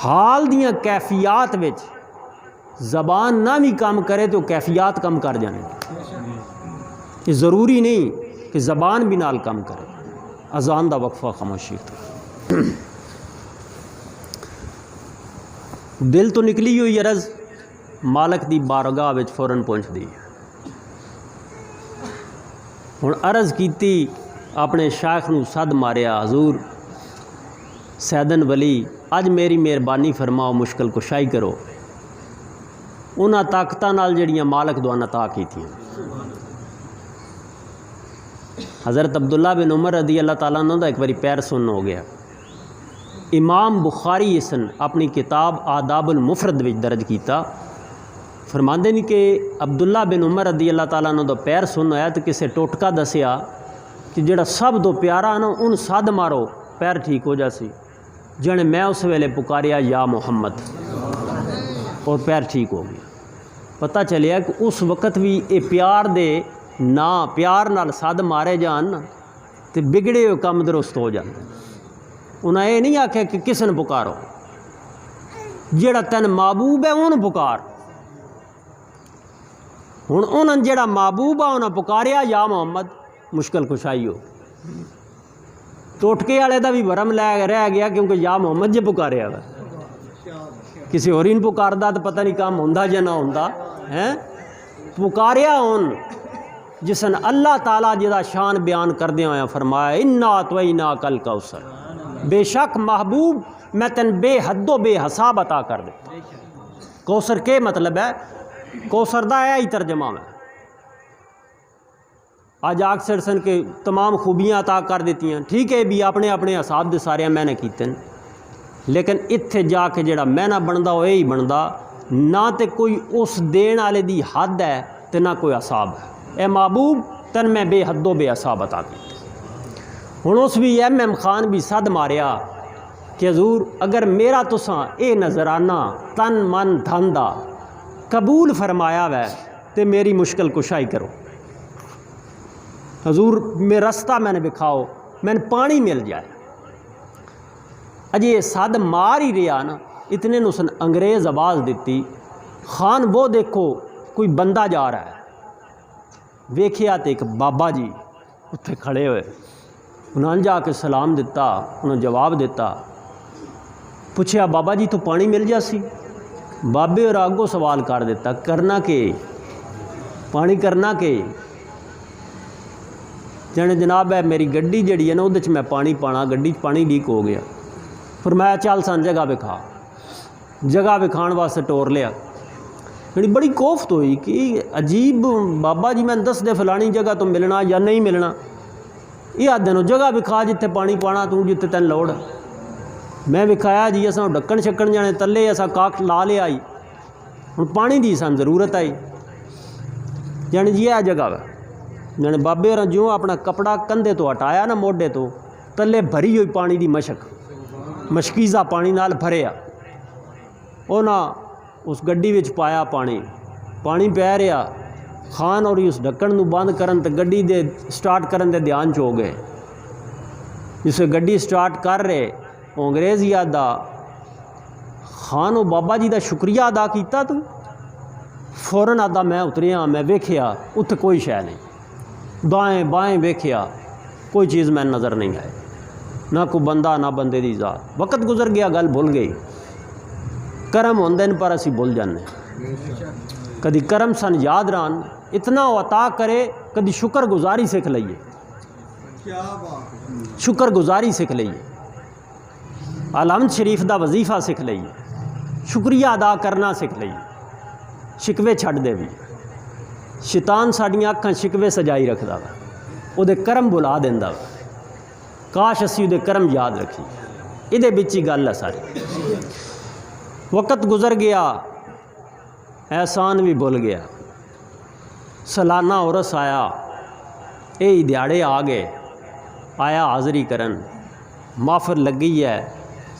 حال دیاں کیفیات وچ زبان نہ بھی کم کرے تو کیفیات کم کر جانے یہ ضروری نہیں کہ زبان بھی نال کم کرے اذان دا وقفہ خاموشی دل تو نکلی ہوئی عرض مالک دی بارگاہ وچ فوراً پہنچ دی ہوں عرض کیتی اپنے شیخ نو صد ماریا حضور سیدن ولی اج میری مہربانی فرماؤ مشکل کشائی کرو انہاں طاقتاں نال جڑیاں مالک دوان عطا کیتیاں حضرت عبداللہ بن عمر رضی اللہ تعالیٰ عنہ دا ایک باری پیر سن ہو گیا امام بخاری اسن اپنی کتاب آداب المفرد وچ درج کیتا فرماندے نہیں کہ عبداللہ بن عمر رضی اللہ تعالیٰ عنہ دا پیر سن ہویا تو کسے ٹوٹکا دسیا کہ جڑا سب تو پیارا نا ان صد مارو پیر ٹھیک ہو جاسی جنے میں اس ویلے پکاریا یا محمد اور پیر ٹھیک ہو گیا پتہ چلیا کہ اس وقت بھی یہ پیار دے نا پیار نال صد مارے جان تو بگڑے ہوئے کم درست ہو جاتے انہیں یہ نہیں آکھیا کہ کس نے پکارو جیڑا تین محبوب ہے انہوں پکار ہن انہاں جڑا محبوب آ انہاں پکاریا یا محمد مشکل کشائی ہو ٹوٹکے والے دا بھی ورم رہ گیا کیونکہ یا محمد جے پکاریا وا کسی اور نے پکاردا تو پتہ نہیں کام ہوندا یا نہ ہوندا ہیں پکاریا ہن جسن اللہ تعالیٰ جدا شان بیان کردے ہویا فرمایا انا اطوینا کل کوثر بے شک محبوب میں تن بے حد و بے حساب عطا کر دے کوثر کے مطلب ہے کوثر دا ہے ہی ترجمہ میں آج آگ سرسن کے تمام خوبیاں عطا کر دیتی ہیں ٹھیک ہے بھی اپنے اپنے حساب دے سارے میں نے کیتے ہیں لیکن اتھے جا کے جڑا میں نہ بندا وہ یہی بندا نہ تے کوئی اس دین والے دی حد ہے تے نہ کوئی حساب ہے اے محبوب تن میں بے حد و بے حساب عطا کیتے ہن اس بھی ایم خان بھی صد ماریا کہ حضور اگر میرا تساں اے نظرانہ تن من دھن دا قبول فرمایا وے تے میری مشکل کشائی کرو حضور میں رستہ میں نے بکھاؤ میں نے پانی مل جائے اجے صد مار ہی رہا نا اتنے نو سن انگریز آواز دیتی خان وہ دیکھو کوئی بندہ جا رہا ہے ویکھیا تے ایک بابا جی اتھے کھڑے ہوئے انہوں نے جا کے سلام دیتا انہوں نے جواب دیتا پوچھیا بابا جی تو پانی مل جا سی بابے اور آگوں سوال کر دیتا کرنا کہ پانی کرنا کہ جانے جناب ہے میری گڈی جڑی ہے نا وہ میں پانی پانا گڈی پانی لیک ہو گیا فرمایا چل سن جگہ بکھا جگہ بکھان واسطے ٹور لیا یعنی بڑی کوفت ہوئی کہ عجیب بابا جی میں دس دے فلانی جگہ تو ملنا یا نہیں ملنا یہ آدھے جگہ بکھا جتے پانی پانا تو جتے تین لوڑ میں بکھایا جی اصا ڈکن شکن جانے تلے ایسا کاک لا لے آئی ہوں پانی دی سان ضرورت آئی یعنی جی یہ جگہ ہے یعنی بابے اور جو اپنا کپڑا کندھے تو ہٹایا نا موڈے تو تلے بھری ہوئی پانی دی مشک مشکیزہ پانی نال بھریا او نا اس گڈی وچ پایا پانی پی رہا خان اور اس ڈکن نو بند کرن تے گڈی دے سٹارٹ کرن دے دھیان چ ہو گئے جسے گڈی سٹارٹ کر رہے وہ انگریز یاد دا خان و بابا جی دا شکریہ ادا کیتا تو فوراً آدھا میں اتریا میں ویکھیا اتھے کوئی شے نہیں دائیں بائیں ویکھیا کوئی چیز میں نظر نہیں آئی نہ کوئی بندہ نہ بندے دی ذات وقت گزر گیا گل بھول گئی کرم ہوندے ان پر اسی بھول جانے کدی کرم سن یاد ران اتنا عطا کرے کدی شکر گزاری سکھ لئیے شکر گزاری سکھ لئیے الحمد شریف دا وظیفہ سکھ لئیے شکریہ ادا کرنا سکھ لئیے شکوے چھڑ دے بھی شیطان ساڑیاں اکھاں شکوے سجائی رکھدا وا او دے کرم بلا دیندا وا کاش اسی او دے کرم یاد رکھی ادھے بچ ہی گل ہے ساری وقت گزر گیا احسان بھی بھول گیا سالانہ عرس آیا اے دیہڑے آ گئے آیا حاضری کرن محفل لگی ہے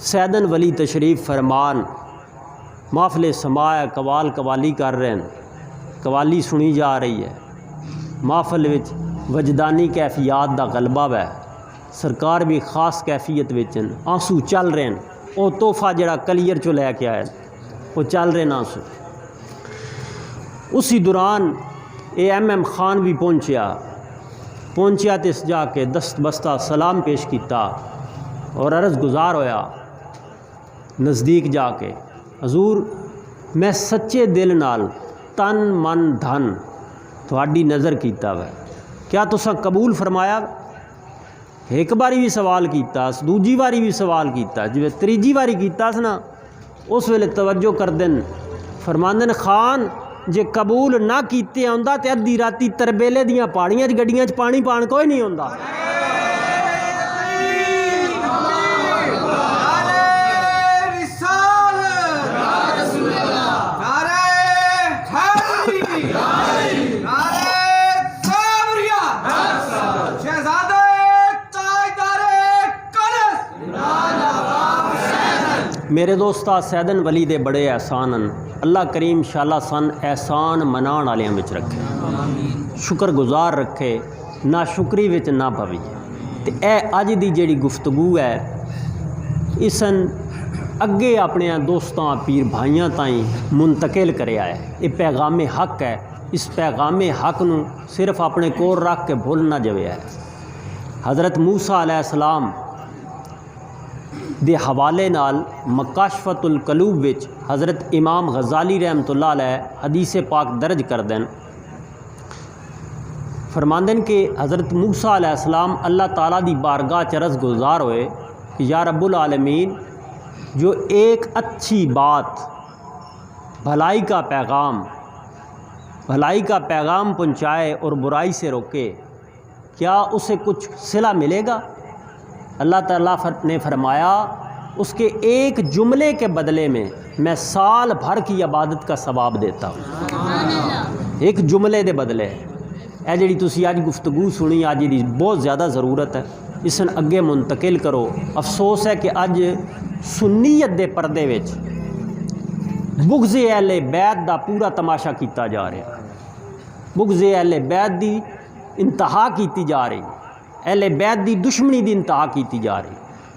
سیدن ولی تشریف فرمان محفل سماع قوال قوالی کر رہے ہیں قوالی سنی جا رہی ہے محفل وچ وجدانی کیفیات دا غلبہ ہے سرکار بھی خاص کیفیت وچن آنسو چل رہے ہیں وہ تحفہ جڑا کلیئر چو لے کے آئے وہ چل رہے ہیں آنسو اسی دوران ایم خان بھی پہنچیا تو اس جا کے دست بستہ سلام پیش کیتا اور عرض گزار ہویا نزدیک جا کے حضور میں سچے دل نال تن من دھن تھوڑی نظر کیتا ہے کیا تساں قبول فرمایا ایک باری بھی سوال کیتا دوجی باری بھی سوال کیتا جو تیجی باری کیتا نا اس ویلے توجہ کر دن فرماندن خان جے قبول نہ کیتے آندا تے ادھی راتی تربیلے دیاں پہاڑیاں گڈیاں چ پانی پان کوئی نہیں ہوندا میرے دوستا سیدن ولی دے بڑے احسان اللہ کریم شاءاللہ سن احسان منان والیاں وچ رکھے شکر گزار رکھے نہ شکری وچ نہ پوی تے اے اج دی جیڑی گفتگو ہے اسن اگے اپنے دوستاں پیر بھائیاں تائیں منتقل کریا ہے یہ پیغام حق ہے اس پیغام حق نو صرف اپنے کول رکھ کے بھول نہ جویا ہے۔ حضرت موسیٰ علیہ السلام دے حوالے نال مکاشفۃ القلوب وچ حضرت امام غزالی رحمۃ اللہ علیہ حدیث پاک درج کر دین، فرماندن کہ حضرت موسیٰ علیہ السلام اللہ تعالیٰ دی بارگاہ چرز گزار ہوئے کہ یا رب العالمین، جو ایک اچھی بات بھلائی کا پیغام پہنچائے اور برائی سے روکے، کیا اسے کچھ صلہ ملے گا؟ اللہ تعالیٰ نے فرمایا اس کے ایک جملے کے بدلے میں سال بھر کی عبادت کا ثواب دیتا ہوں۔ ایک جملے دے بدلے اے جڑی تسی آج گفتگو سنی، آج دی بہت زیادہ ضرورت ہے، اس نے اگے منتقل کرو۔ افسوس ہے کہ اج سنیت دے پردے وچ بغض اہل بیت دا پورا تماشا کیتا جا رہا، بغض اہل بیت دی انتہا کیتی جا رہی، اہل بیت دی دشمنی دی انتہا کیتی جا رہی۔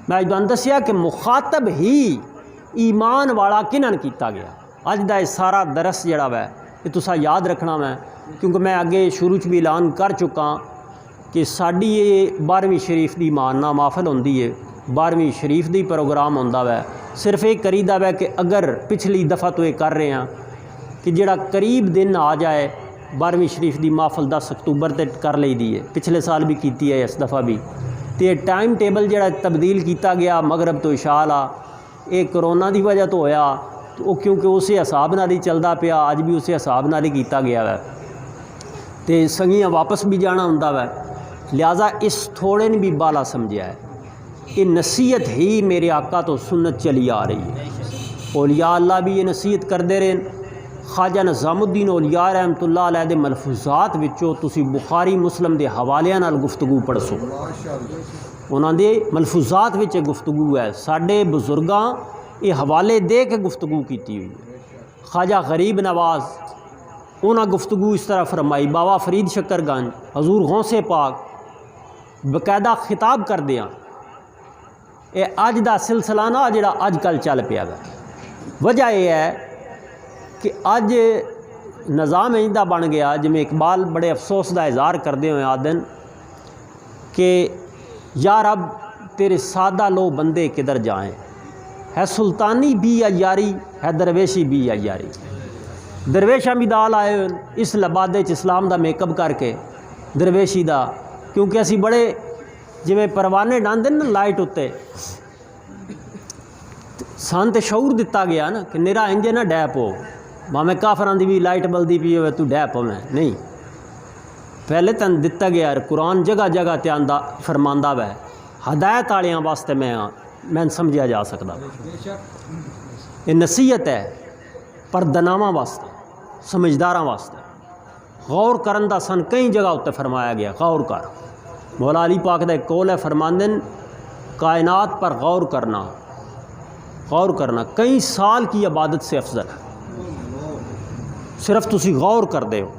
میں اج تانوں دسیا کہ مخاطب ہی ایمان والا کنن کیتا گیا۔ اج دا یہ سارا درس جڑا ہے یہ تسا یاد رکھنا ہے، کیونکہ میں اگے شروع بھی اعلان کر چکا کہ ساڈی یہ 12ویں شریف دی ماننا محفل ہوندی ہے، 12ویں شریف دی پروگرام ہوندا ہے۔ صرف یہ کریدا ہے کہ اگر پچھلی دفعہ تو یہ کر رہے ہیں کہ جڑا قریب دن آ جائے 12ویں شریف دی محفل 10 اکتوبر تے کر لئی دی ہے، پچھلے سال بھی کیتی ہے، اس دفعہ بھی تے یہ ٹائم ٹیبل جڑا تبدیل کیتا گیا مغرب تو عشاء لا، یہ کرونا دی وجہ تو ہویا، تو وہ کیونکہ اسی حساب نال ہی چلدا پیا، اج بھی اسی حساب نال ہی کیتا گیا ہے تے سنگیاں واپس بھی جانا ہوندا ہے، لہٰذا اس تھوڑے نے بھی بالا سمجھا ہے۔ یہ نصیحت ہی میرے آقا تو سنت چلی آ رہی ہے، اولیاء اللہ بھی یہ نصیحت کردے رہے۔ خواجہ نظام الدین اولیاء رحمۃ اللہ علیہ دے ملفوظات وچوں تسی بخاری مسلم دے حوالیاں نال گفتگو پڑھ سو، انہاں دے ملفوظات وچ گفتگو ہے، ساڈے بزرگاں یہ حوالے دے کے گفتگو کیتی ہوئی ہے۔ خواجہ غریب نواز انہاں گفتگو اس طرح فرمائی، بابا فرید شکر گنج، حضور غوث پاک باقاعدہ خطاب کر دیاں، یہ اج دا سلسلہ نا جڑا اج کل چل پیا ہے۔ وجہ یہ ہے کہ اج نظام ایندا بن گیا، جی میں اقبال بڑے افسوس دا اظہار کردے ہوئے آدن کہ یا رب تیرے سادہ لو بندے کدھر جائیں، ہے سلطانی بھی عیاری ہے درویشی بھی عیاری، درویشاں بھی دال آئے ہوئے اس لبادے اسلام دا میک اپ کر کے درویشی دا، کیونکہ اسی بڑے جویں پروانے ڈاندے نا لائٹ اتے سان تے شعور دتا گیا نا کہ نیرا انجے نہ ڈیپ ہو، میں کافران دی بھی لائٹ بلدی پی ہوئے تو ڈیپ ہو، میں نہیں، پہلے تن دتا گیا۔ قرآن جگہ جگہ تے آندا فرماندا ہے، ہدایت والیاں واسطے میں سمجھا جا سکتا، یہ نصیحت ہے پردناواں واسطے، سمجھداراں واسطے، غور کرن دا سن کئی جگہ اتنے فرمایا گیا، غور کر۔ مولا علی پاک دا ایک قول ہے، فرماندن کائنات پر غور کرنا کئی سال کی عبادت سے افضل ہے۔ صرف تسی غور کر دے ہو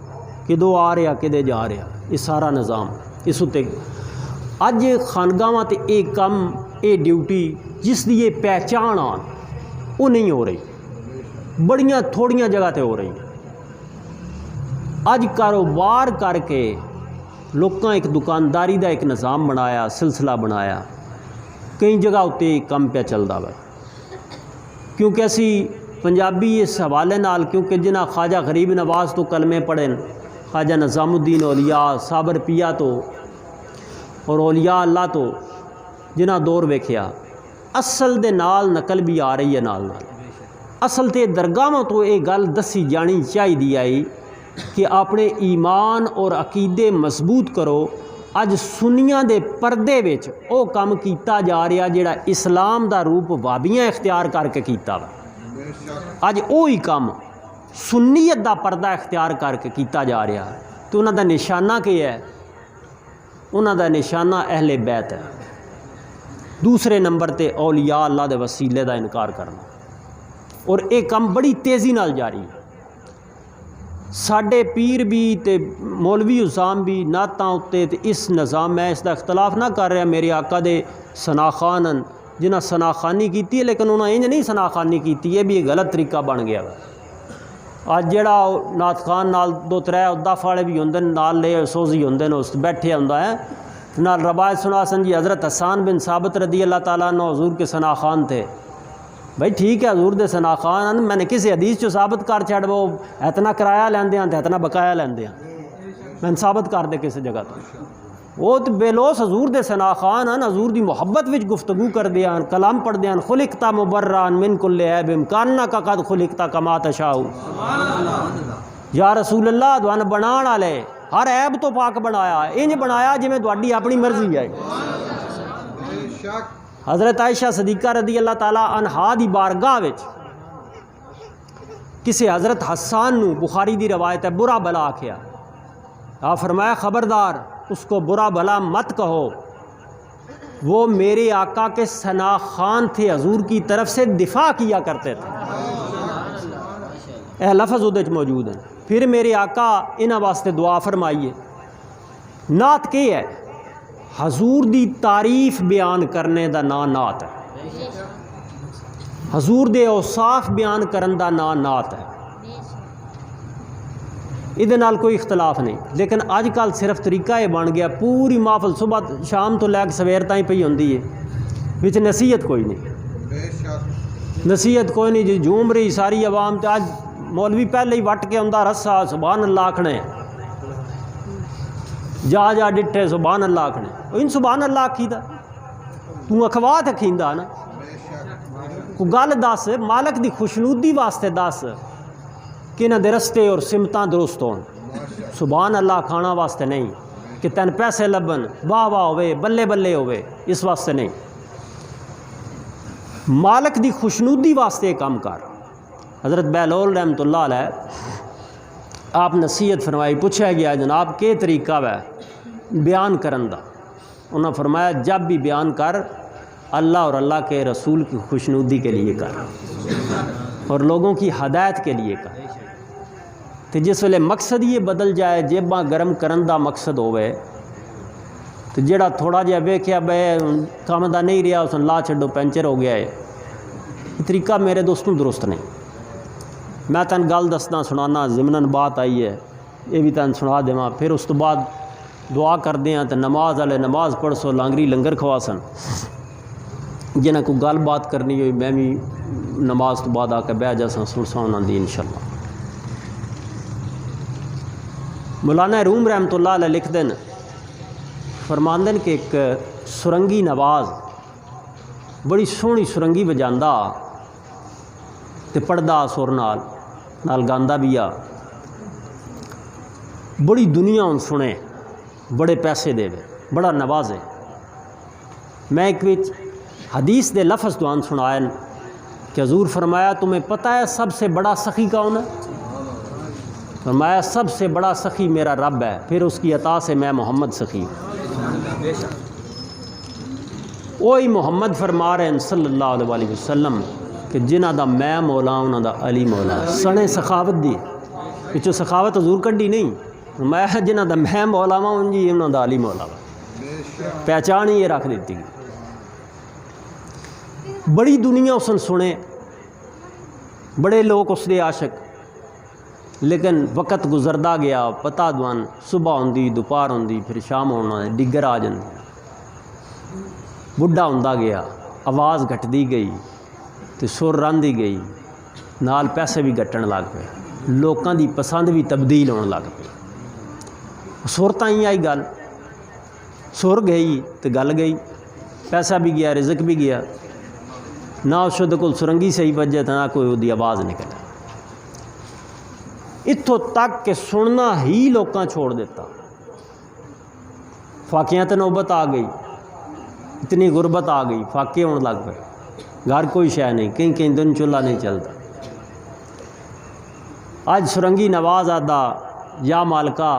کہ دو آ رہا کدے جا رہا، یہ سارا نظام اس اتنے اج خانگاہاں تے اے کم اے ڈیوٹی جس دی یہ پہچان آن وہ نہیں ہو رہی، بڑیاں تھوڑیاں جگہ تے ہو رہی۔ اج کاروبار کر کے لوکاں ایک دکانداری دا ایک نظام بنایا، سلسلہ بنایا، کئی جگہ اتنے کم پہ چلتا ہے، کیونکہ اسی پنجابی اس حوالے نال، کیونکہ جنہ خواجہ غریب نواز تو کلمے پڑھن، خواجہ نظام الدین اولیاء صابر پیا تو اور اولیاء اللہ تو جنہ دور ویکھیا، اصل دے نال نقل بھی آ رہی ہے، نال اصل تے درگاہاں تو یہ گل دسی جانی چاہیے آئی کہ اپنے ایمان اور عقیدے مضبوط کرو۔ اج سنیاں دے پردے وچ او کام کیتا جا رہا جڑا اسلام دا روپ وابیاں اختیار کر کے کیتا وا، اج وہی کام سنیت دا پردہ اختیار کر کے کیتا جا رہا ہے، تو انہاں دا نشانہ کیا ہے؟ انہاں دا نشانہ اہل بیت ہے۔ دوسرے نمبر تے اولیاء اللہ دے وسیلے دا انکار کرنا، اور یہ کام بڑی تیزی نال جاری ہے۔ ساڈے پیر بھی تے مولوی عظام بھی نعتاں اتے تے اس نظام، میں اس دا اختلاف نہ کر رہا، میرے آقا دے سناخانن جنہ سناخانی کیتی ہے، لیکن انہوں نے انج نہیں سناخانی کیتی، یہ بھی ایک غلط طریقہ بن گیا ہے۔ ਅੱਜ ਜਿਹੜਾ ਨਾਥ ਖਾਨ ਨਾਲ 2-3 ਦਫ ਵਾਲੇ ਵੀ ਹੁੰਦੇ ਨੇ, ਨਾਲ ਲੈ ਸੋਜ਼ੀ ਹੁੰਦੇ ਨੇ, ਉਸ ਬੈਠੇ ਹੁੰਦਾ ہے ਨਾਲ روایت سنا سن جی حضرت حسان بن ثابت رضی اللہ تعالیٰ عنہ حضور کے ثنا خان تھے. بھائی ٹھیک ہے حضور دے ثنا خان میں نے کسی حدیث چو ثابت کر چھڑ وہ اتنا کرایہ لیندے ہیں اتنا بقایا لیندے ہیں میں نے ثابت کر دے کسی جگہ تو وہ تو بے لوس حضور دے ثنا خان ہیں حضور دی محبت وچ گفتگو کر دیا کلام پڑھ دیا خلقتا مبران من کل عیب امکاننا کا قد خلقتا کما تشاء یا رسول اللہ دوان بنان والے ہر عیب تو پاک بنایا انج بنایا جی میں تہاڈی اپنی مرضی ہے. حضرت عائشہ صدیقہ رضی اللہ تعالیٰ عنہا دی بارگاہ وچ کسی حضرت حسان نو بخاری دی روایت ہے برا بلا آکھیا. آپ فرمایا خبردار اس کو برا بلا مت کہو، وہ میرے آقا کے ثنا خان تھے، حضور کی طرف سے دفاع کیا کرتے تھے. اے لفظ ادھر موجود ہیں. پھر میرے آقا انہاں واسطے دعا فرمائیے. نعت کی ہے حضور دی تعریف بیان کرنے دا نا نعت ہے، حضور دے اوصاف بیان کرن دا نا نعت ہے. ادھے نال کوئی اختلاف نہیں، لیکن اج کل صرف طریقہ یہ بن گیا پوری محفل صبح شام تو لے کے سویر تائیں پئی ہوندی ہے، وچ نصیحت کوئی نہیں، نصیحت کوئی نہیں جی جھوم رہی ساری عوام. تے اج مولوی پہلے ہی وٹ کے آندا رسا سبحان اللہ آکھنے، جا جا ڈٹھے سبحان اللہ آکھنے. ان سبحان اللہ آکھیدا تو اخوات اکھیندا نا، کو گل دس مالک دی خوشنودی واسطے دس کہ انہاں دے رستے اور سمتاں درست ہون. سبحان اللہ کھانا واسطے نہیں کہ تین پیسے لبن واہ واہ ہوئے بلے بلے ہوئے، اس واسطے نہیں. مالک دی خوشنودی واسطے کام کر. حضرت بہلول رحمۃ اللہ علیہ آپ نصیحت فرمائی، پوچھا گیا جناب کے طریقہ ہے بیان کرن دا؟ انہوں نے فرمایا جب بھی بیان کر اللہ اور اللہ کے رسول کی خوشنودی کے لیے کر اور لوگوں کی ہدایت کے لیے کر. تو جس ویلے مقصد یہ بدل جائے جیباں گرم کرن دا مقصد ہوئے تو جڑا تھوڑا جہا ویکھیا بے کام دا نہیں رہا اس لا چھڈو پینچر ہو گیا ہے، یہ طریقہ میرے دوستوں درست نہیں. میں تن گل دسنا سنانا ضمناً بات آئی ہے یہ بھی تن سنا دیواں، پھر اس تو بعد دعا کردے ہیں تو نماز والے نماز پڑھ سو لانگری لنگر کھوا سن. جنہیں کو گل بات کرنی ہوئی میں بھی نماز تو بعد آ کے بہ جا سا سن سا انہاں دی انشاءاللہ. مولانا روم رحمۃ اللہ علیہ لکھ دین فرماندن کہ ایک سرنگی نواز بڑی سونی سرنگی بجاندا تے پڑھدا سر نال گاندا بھی آ، بڑی دنیا ان سنے بڑے پیسے دے بڑا نوازے. میں ایک وچ حدیث دے لفظ دوان سنائے کہ حضور فرمایا تمہیں پتہ ہے سب سے بڑا سخی کون ہے؟ فرمایا سب سے بڑا سخی میرا رب ہے، پھر اس کی عطا سے میں محمد سخی ہوں. وہی محمد فرما رہے ہیں صلی اللہ علیہ وسلم کہ جنہ دا میں مولا انہاں دا علی مولا. سنے سخاوت دی پچھو سخاوت حضور کڈی نہیں، فرمایا جنہ دا میں مولا وا ان جی انہاں دا علی مولا وا. پہچان ہی یہ رکھ دیتی گئی. بڑی دنیا اسن سنے، بڑے لوگ اس دے عاشق، لیکن وقت گزردا گیا پتہ دوان صبح ہوندی دوپہر ہوندی پھر شام ہونا ڈگر آ جاندی، بڈھا ہوندا گیا آواز گھٹدی گئی تے سر راندی گئی، نال پیسے بھی گھٹن لگ پے، لوکاں دی پسند بھی تبدیل ہون لگ پئی. سر تائیں آئی گل، سر گئی تے گل گئی، پیسہ بھی گیا رزق بھی گیا، نہ اس دے کول سرنگی صحیح بجے تے نہ کوئی وہ دی آواز نکلے. اتھوں تک کہ سننا ہی لوکاں چھوڑ دیتا. فاقیاں تے نوبت آ گئی، اتنی غربت آ گئی، فاقے ہونے لگ پے، گھر کوئی شے نہیں، کہیں کہیں دن چولہا نہیں چلتا. اج سرنگی نواز آدا یا مالکا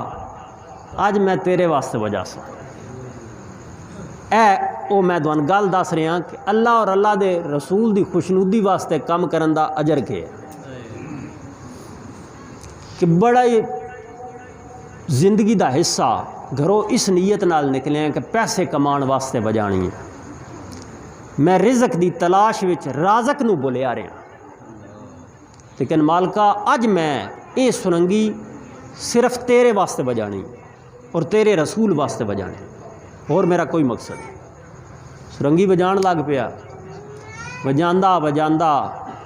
اج میں تیرے واسطے وجہ سا اے او میں دوان گل دس رہا کہ اللہ اور اللہ دے رسول دی خوشنودی واسطے کم کرن دا اجر کے ہے کہ بڑا ہی زندگی دا حصہ گھروں اس نیت نال نکلے ہیں کہ پیسے کمان واسطے بجانی ہے. میں رزق دی تلاش وچ رازق نو بولیا رہا، لیکن مالکا اج میں یہ سرنگی صرف تیرے واسطے بجانی اور تیرے رسول واسطے بجانی، اور میرا کوئی مقصد نہیں۔ سرنگی بجان لگ پیا، بجاندہ بجاندہ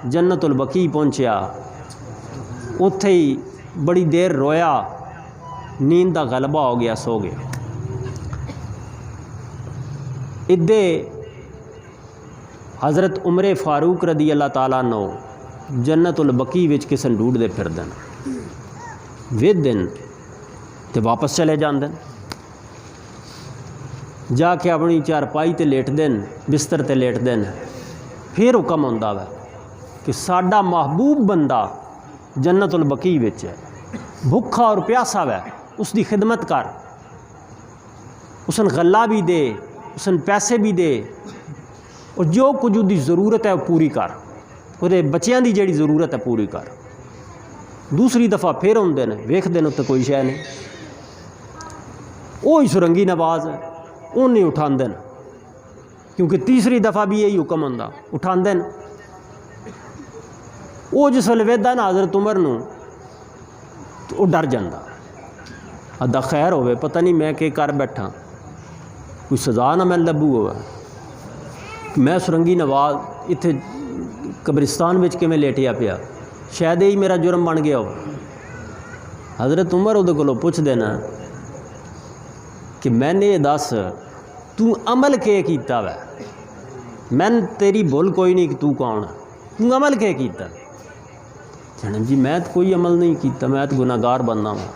جنت البقیع پہنچیا، اتھے ہی بڑی دیر رویا، نیند دا غلبہ ہو گیا، سو گیا۔ ادے حضرت عمر فاروق رضی اللہ تعالیٰ عنہ جنت البقیع وچ کسن ڈھونڈ دے پھر دن دن تے واپس چلے جان دن، جا کے اپنی چارپائی تے لیٹ دن، بستر تے لیٹ دن۔ پھر حکم ہوندا ہے کہ ساڈا محبوب بندہ جنت البقیع وچ ہے، بھوکھا اور پیاسا ہے، اس دی خدمت کر، اسن غلہ بھی دے، اسن پیسے بھی دے، اور جو کچھ دی ضرورت ہے وہ پوری کر، وہ بچیاں دی جیڑی ضرورت ہے پوری کر۔ دوسری دفعہ پھر ہوندے نے، ویکھ دے تے کوئی شے نہیں، وہی سرنگی نواز ہے، وہ نہیں اٹھاندے، کیونکہ تیسری دفعہ بھی یہی حکم ہوندا، اٹھاندے۔ وہ جس ویلے ویدا نا حضرت عمر نو تو وہ ڈر جاندا، ادا خیر ہوئے، پتہ نہیں میں کہ کر بیٹھا، کوئی سزا نہ میں لبو ہوا، میں سرنگی نواز اتنے قبرستان وچ کیویں لیٹیا پیا، شاید یہی میرا جرم بن گیا ہو۔ حضرت عمر وہ کولوں پوچھ دینا کہ میں نے یہ دس تو عمل کے کیتا وے، میں تیری بھول کوئی نہیں کہ تو کون ہے، تو عمل کے کیتا؟ جناب جی میں تو کوئی عمل نہیں کیتا، میں تو گناہ گار بننا ہوں،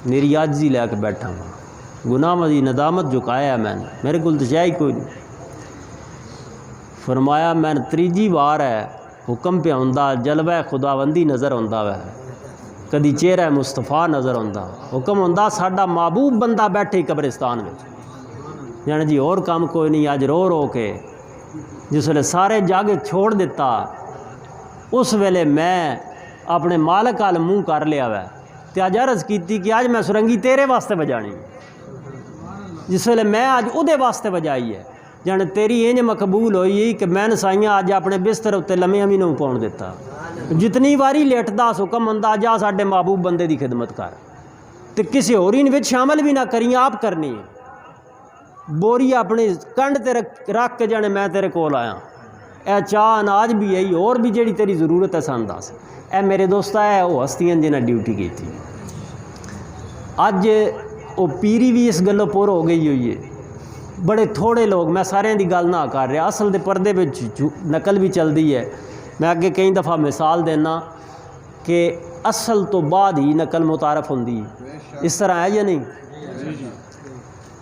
میری عاجزی لے کے بیٹھا ہوں، گناہ مزی ندامت جھکایا ہے میں نے، میرے کو تو چاہیے کوئی نہیں۔ فرمایا میں نے تیجی بار ہے حکم پہ ہوندا، جلوہ خداوندی نظر ہوندا ہے، کدی چہرہ مصطفیٰ نظر ہوندا، حکم ہوندا ساڈا محبوب بندہ بیٹھے قبرستان میں، یعنی جی اور کام کوئی نہیں۔ اج رو رو کے جس ویلے سارے جاگ چھوڑ دیتا، اس ویلے میں اپنے مالک وال منہ کر لیا وے تے اج عرض کیتی کہ اج میں سرنگی تیرے واسطے بجانی، جس ویلے میں اج اودے واسطے بجائی ہے، جان تیری انج مقبول ہوئی کہ میں نے سائیاں اج اپنے بستر اتنے لمیاں بھی نہیں پاؤن دیتا، جتنی واری لیٹدا حکم ہوندا جا ساڈے محبوب بندے دی خدمت کر، تے کسی ہورین وچ شامل بھی نہ کری، آپ کرنی ہے۔ بوری اپنے کنڈ تے رکھ کے جانے میں تیرے کول آیا، اے چاہ اناج بھی ہے اور بھی جیڑی تیری ضرورت ہے سان دس۔ اے میرے دوست ہے وہ ہستیاں جنہیں ڈیوٹی کی تھی، اج وہ پیری بھی اس گلوں پور ہو گئی ہوئی ہے، بڑے تھوڑے لوگ، میں سارے دی گل نہ کر رہا، اصل دے پردے وچ نقل بھی چلدی ہے۔ میں اگے کئی دفعہ مثال دینا کہ اصل تو بعد ہی نقل متعارف ہوندی، اس طرح ہے یا نہیں؟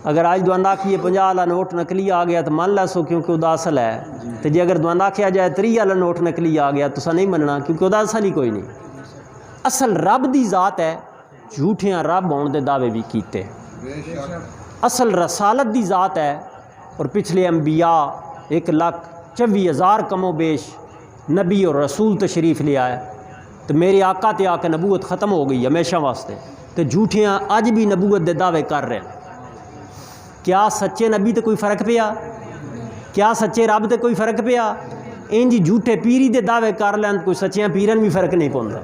اگر آج دوان آکھیے 50 والا نوٹ نکلی آ گیا تو مان لے سو کیونکہ وہ اصل ہے، تو جی اگر دوان آکھیا جائے 30 والا نوٹ نکلی آ گیا تو سا نہیں مننا کیونکہ وہ اصل ہی کوئی نہیں۔ اصل رب دی ذات ہے، جھوٹیاں رب ہون دے دعوے بھی کیتے، اصل رسالت دی ذات ہے، اور پچھلے انبیاء 1,24,000 کم و بیش نبی اور رسول تشریف لے آئے، تو میرے آقا تے آ کے نبوت ختم ہو گئی ہمیشہ واسطے، تو جھوٹیاں اج بھی نبوت دے دعوے کر رہے ہیں۔ کیا سچے نبی تے کوئی فرق پیا؟ کیا سچے رب تے کوئی فرق پیا؟ انج جھوٹے پیری دے دعوے کر لین کوئی سچیاں پیرن بھی فرق نہیں پوندا،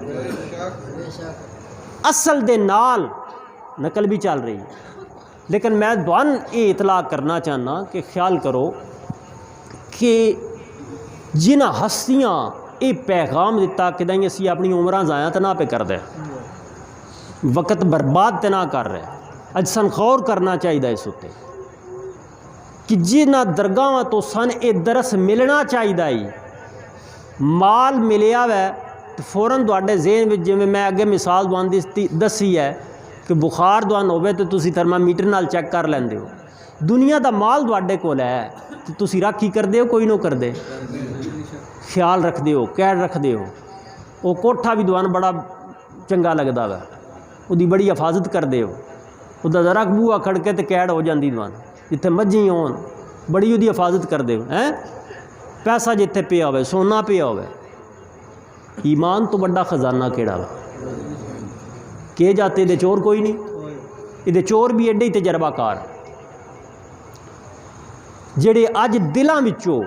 اصل دے نال نقل بھی چل رہی ہے۔ لیکن میں دوان یہ اطلاع کرنا چاہنا کہ خیال کرو کہ جنہ ہستیاں یہ پیغام دیتا کہ دائیں اسی اپنی عمرہ ضائع تو نہ پہ کر دے، وقت برباد تو نہ کر رہے، اج سنخور کرنا چاہیے اس ہوتے کہ جنہ درگاہ تو سن اے درس ملنا چاہیے، مال ملیا وے تو فوراً دوڑے ذہن میں جی میں اگے مثال دوان دسی ہے کہ بخار دوان ہوئے تو تسی تھرمامیٹر نال چیک کر لیندے ہو، دنیا دا مال دوڑے کول ہے تو تسی راکھی کر دے ہو کوئی نہ کر دے، خیال رکھ دے ہو، قید رکھ دے ہو، وہ کوٹھا بھی دوان بڑا چنگا لگدا ہے، وہ دی بڑی حفاظت کر دے ہو، وہ دا ذرا بوہا کھڑکے تے قید ہو جاندی دوان، جتھے مجھی ہون بڑی وہ حفاظت کر دے ہو، پیسہ جتھے پیا ہوئے، سونا پیا ہوئے، ایمان تو بڑا خزانہ کیڑا ہوا کہ جاتے دے چور کوئی نہیں، یہ چور بھی ایڈے ہی تجربہ کار جڑے اج دلاں وچوں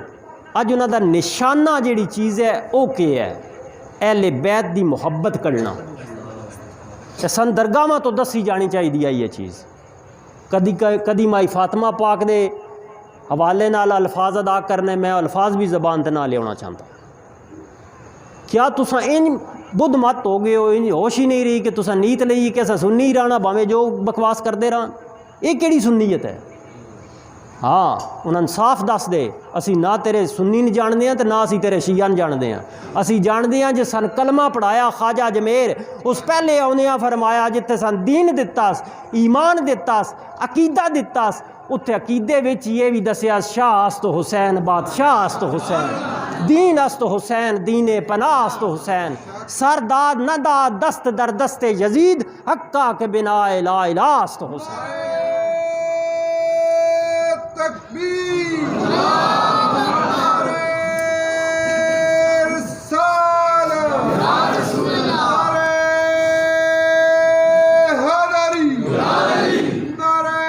اج انہاں دا نشانہ جڑی چیز ہے او کہ ہے، اہل بیت دی محبت کرنا تے سن درگاہاں تو دسی جانی چاہیے یہ چیز. کدی مائی فاطمہ پاک دے حوالے نال الفاظ ادا کرنے، میں الفاظ بھی زبان تے نہ لیانا چاہتا. کیا تساں ان بدھ مت ہو گئے ہو، ان ہوش ہی نہیں رہی کہ تساں نیت لئی کہ اساں سنی رہنا بھاویں جو بکواس کرتے رہن؟ یہ کیڑی سنیت ہے؟ ہاں انہاں صاف دس دے اسی نہ تیرے سنی نہیں جانتے ہیں تو نہ اسی تیرے شیعہ نہیں جانتے ہیں. اسی جانتے ہیں جس سن کلمہ پڑھایا خواجہ اجمیر اس پہلے آنےاں فرمایا جتے سن دین دتاس، ایمان دتاس، عقیدہ دتاس، اتنے عقیدے وچ یہ بھی دسیا شاہ است حسین بادشاہ است حسین، دین است حسین دین پناہ است حسین، سر داد نہ داد دست در دست یزید حقا کے بنا لا الہ است حسین. تکبیر نعرہ رسالت نعرہ حیدری نعرہ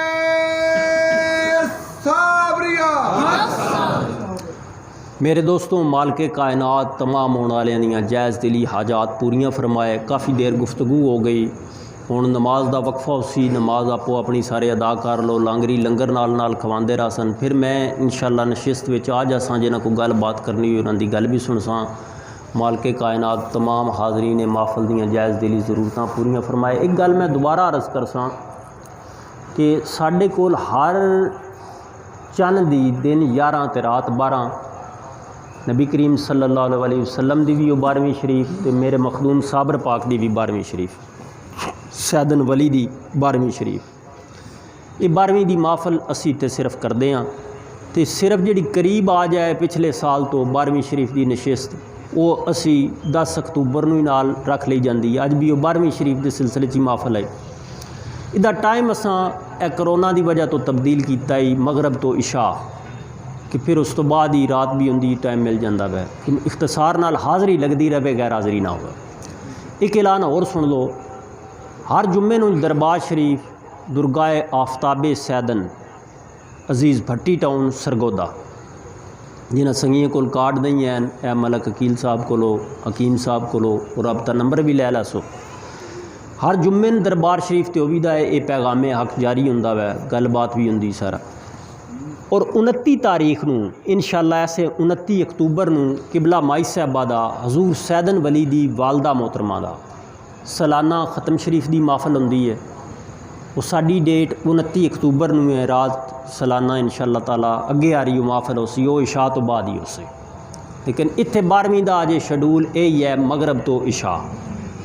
صابریہ. میرے دوستوں، مالک کائنات تمام ہونے والے دیاں جائز دلی حاجات پوریاں فرمائے. کافی دیر گفتگو ہو گئی، ہن نماز دا وقفہ اسی نماز آپو اپنی سارے ادا کر لو. لانگری لنگر نال کھواندے رہ سن. پھر میں انشاءاللہ نشست وچ آ جاساں جنہاں کو گل بات کرنی ہوئی انہاں دی گل بھی سنساں. مالک کائنات تمام حاضرین محفل دیاں جائز دلی ضرورتاں پوریاں فرمائے. ایک گل میں دوبارہ عرض کرساں کہ ساڈے کول ہر چند دی دن 11 تے رات 12 نبی کریم صلی اللہ علیہ وسلم دی بھی 12ویں شریف تے میرے مخدوم صابر پاک دی بھی 12ویں شریف، سیدن ولی دی 12ویں شریف. یہ 12ویں دی محفل اسی تے صرف کردے ہاں تے صرف جڑی قریب آ جائے پچھلے سال تو 12ویں شریف دی نشست وہ اسی 10 اکتوبر نو نال رکھ لی جاندی ہے. اج بھی وہ 12ویں شریف دے سلسلے چی محفل ہے. ادا ٹائم اساں اے کرونا دی وجہ تو تبدیل کیتا ہی مغرب تو عشاء کہ پھر اس تو بعد ہی رات بھی ہوندی ٹائم مل جاندہ ہے. اختصار نال حاضری لگدی رہے غیر حاضری نہ ہوگا. ایک اعلان اور سن لو، ہر جمعے نو دربار شریف درگاہ آفتاب سیدن عزیز بھٹی ٹاؤن سرگودا جنہیں سنگیاں کول کارڈ دیں ہیں اے ملک عقیل صاحب کو لو، حکیم صاحب کو لو اور رابطہ نمبر بھی لے لسو. ہر جمعے دربار شریف تے ہوئی دا ہے یہ پیغام حق جاری ہوندا ہے، گل بات بھی ہوندی سارا. اور 29 تاریخ نو انشاءاللہ ایسے 29 اکتوبر نو قبلہ مائی صاحبہ دا حضور سیدن ولی دی والدہ محترمہ دا سالانہ ختم شریف دی محفل ہوندی ہے. وہ ساڈی ڈیٹ 29 اکتوبر نو ہے، رات سالانہ انشاءاللہ تعالی اگے آ رہی محفل ہو سی وہ عشاء تو بعد ہی ہو سی. لیکن اتنے 12ویں دا آج شیڈول یہی ہے مغرب تو عشاء.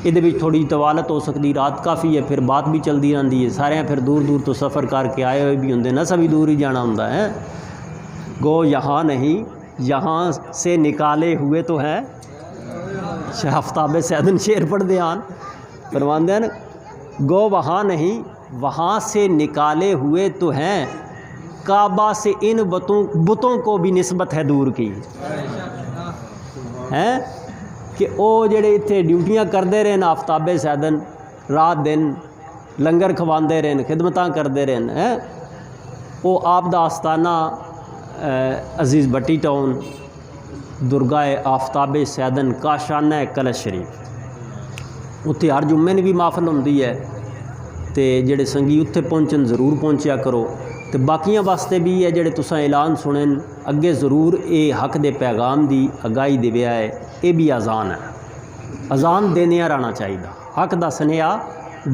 یہ تھوڑی طوالت ہو سکتی، رات کافی ہے، پھر بات بھی چلتی رہتی ہے. سارے پھر دور دور تو سفر کر کے آئے ہوئے بھی ہوں نا، سبھی دور ہی جانا ہوں ہے. گو یہاں نہیں یہاں سے نکالے ہوئے تو ہیں. شاہ آفتاب سیدن شعر پڑھ دیان فرماندے ہیں، گو وہاں نہیں وہاں سے نکالے ہوئے تو ہیں، کعبہ سے ان بتوں کو بھی نسبت ہے دور کی. ہیں کہ او جڑے اتنے ڈیوٹیاں کرتے رہن آفتاب سیدن رات دن لنگر کھواندے رہن خدمتاں کرتے رہن ہیں. وہ آپ دا آستانہ عزیز بٹی ٹاؤن درگاہ آفتاب سیدن کاشانہ کلش شریف اتنے ہر جمعے نے بھی محفل ہوندی ہے. تے جڑے سنگی اتنے پہنچن ضرور پہنچیا کرو. تے باقیاں واسطے بھی ہے جڑے تساں اعلان سنن اگے ضرور اے حق دے پیغام دی اگائی دیویا ہے. یہ بھی اذان ہے، اذان دینے رہنا چاہیے، حق دا سنیا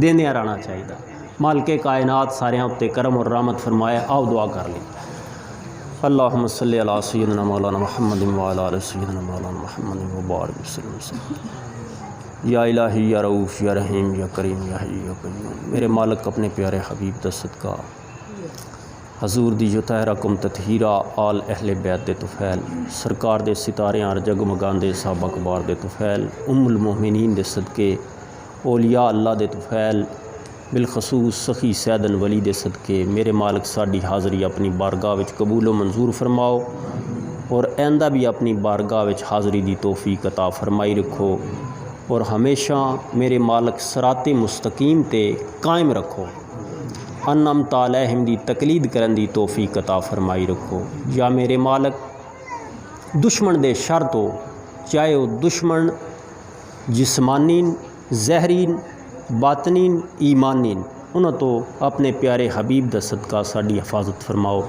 دینے رہنا چاہیے. مالک کائنات سارے اتنے کرم اور رحمت فرمائے. آؤ دعا کر لیں. اللہم صلی علی سیدنا مولانا محمد وعلی آل سیدنا مولانا محمد وبارک وسلم. یا الہی یا رؤوف یا رحیم یا کریم یا حی یا قیوم. میرے مالک اپنے پیارے حبیب دا صدقہ حضور دی جو تہرکم تطہیرہ آل اہل بیت دے توفیل سرکار دے ستاریاں جگمگان دے صحابہ کبار دے توفیل ام المومنین دے صدقے اولیاء اللہ دے توفیل بالخصوص سخی سیدن ولی دے صدقے میرے مالک ساڈی حاضری اپنی بارگاہ وچ قبول و منظور فرماؤ اور آئندہ بھی اپنی بارگاہ وچ حاضری دی توفیق عطا فرمائی رکھو اور ہمیشہ میرے مالک صراط مستقیم تے قائم رکھو. انعمت علیہم دی تقلید کرن دی توفیق عطا فرمائی رکھو. یا میرے مالک دشمن دے شر تو چاہے وہ دشمن جسمانی ظاہری باطنی ایمانی انہوں تو اپنے پیارے حبیب دا صدقہ ساڈی حفاظت فرماؤ۔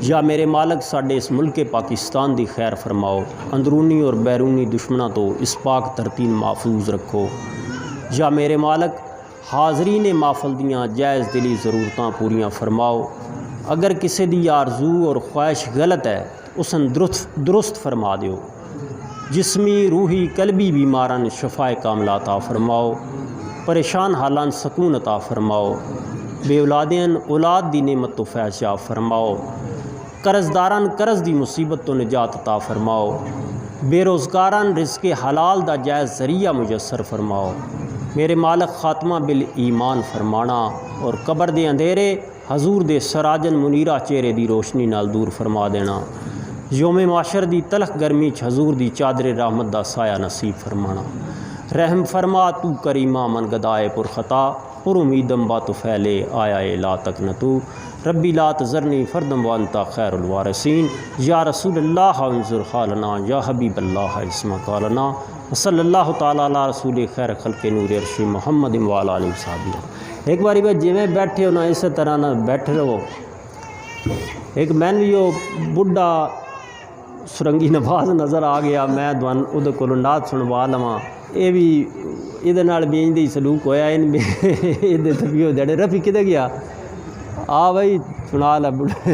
یا میرے مالک ساڈے اس ملک پاکستان دی خیر فرماؤ، اندرونی اور بیرونی دشمنوں تو اس پاک ترتیب محفوظ رکھو۔ یا میرے مالک حاضرین محفل دیاں جائز دلی ضرورتاں پوریاں فرماؤ۔ اگر کسی دی آرزو اور خواہش غلط ہے اسن درست فرما دیو۔ جسمی روحی قلبی بیماران شفائے کاملہ عطا فرماؤ، پریشان حالان سکون عطا فرماؤ، بے اولادین اولاد دی نعمت تو فیض یاب فرماؤ، قرض داران قرض دی مصیبت تو نجات عطا فرماؤ، بے روزگاران رزق حلال دا جائز ذریعہ میسر فرماؤ۔ میرے مالک خاتمہ بالایمان فرمانا اور قبر دے اندھیرے حضور دے سراجن منیرہ چہرے دی روشنی نال دور فرما دینا۔ یوم معاشر دی تلخ گرمی چ حضور دی چادر رحمت دا سایہ نصیب فرمانا۔ رحم فرما تو کریمہ من گدائے پر خطا، پر امیدم با تو پھیلے آیا لا تک نہ تو، ربی لا تذرنی فردم وانتا خیر الوارثین، یا رسول اللہ انظر حالنا، یا حبیب اللہ اسمع قالنا، صلی اللہ تعالیٰ علی رسول خیر خلق نور عرش محمد وعلی آلہ وصحبہ۔ ایک باری بھائی جی میں بیٹھے ہونا اسی طرح نہ بیٹھے رہو۔ ایک مین بھی وہ بڈھا سرنگی نواز نظر آ گیا، میں دوان ادھے کولو نعت سنوا لواں، یہ بھی یہ بھی انج سلوک ہویا، ان بھی یہ تبھی ہو جڑے رفیع کدے گیا آ بھائی سنا لا بڈھے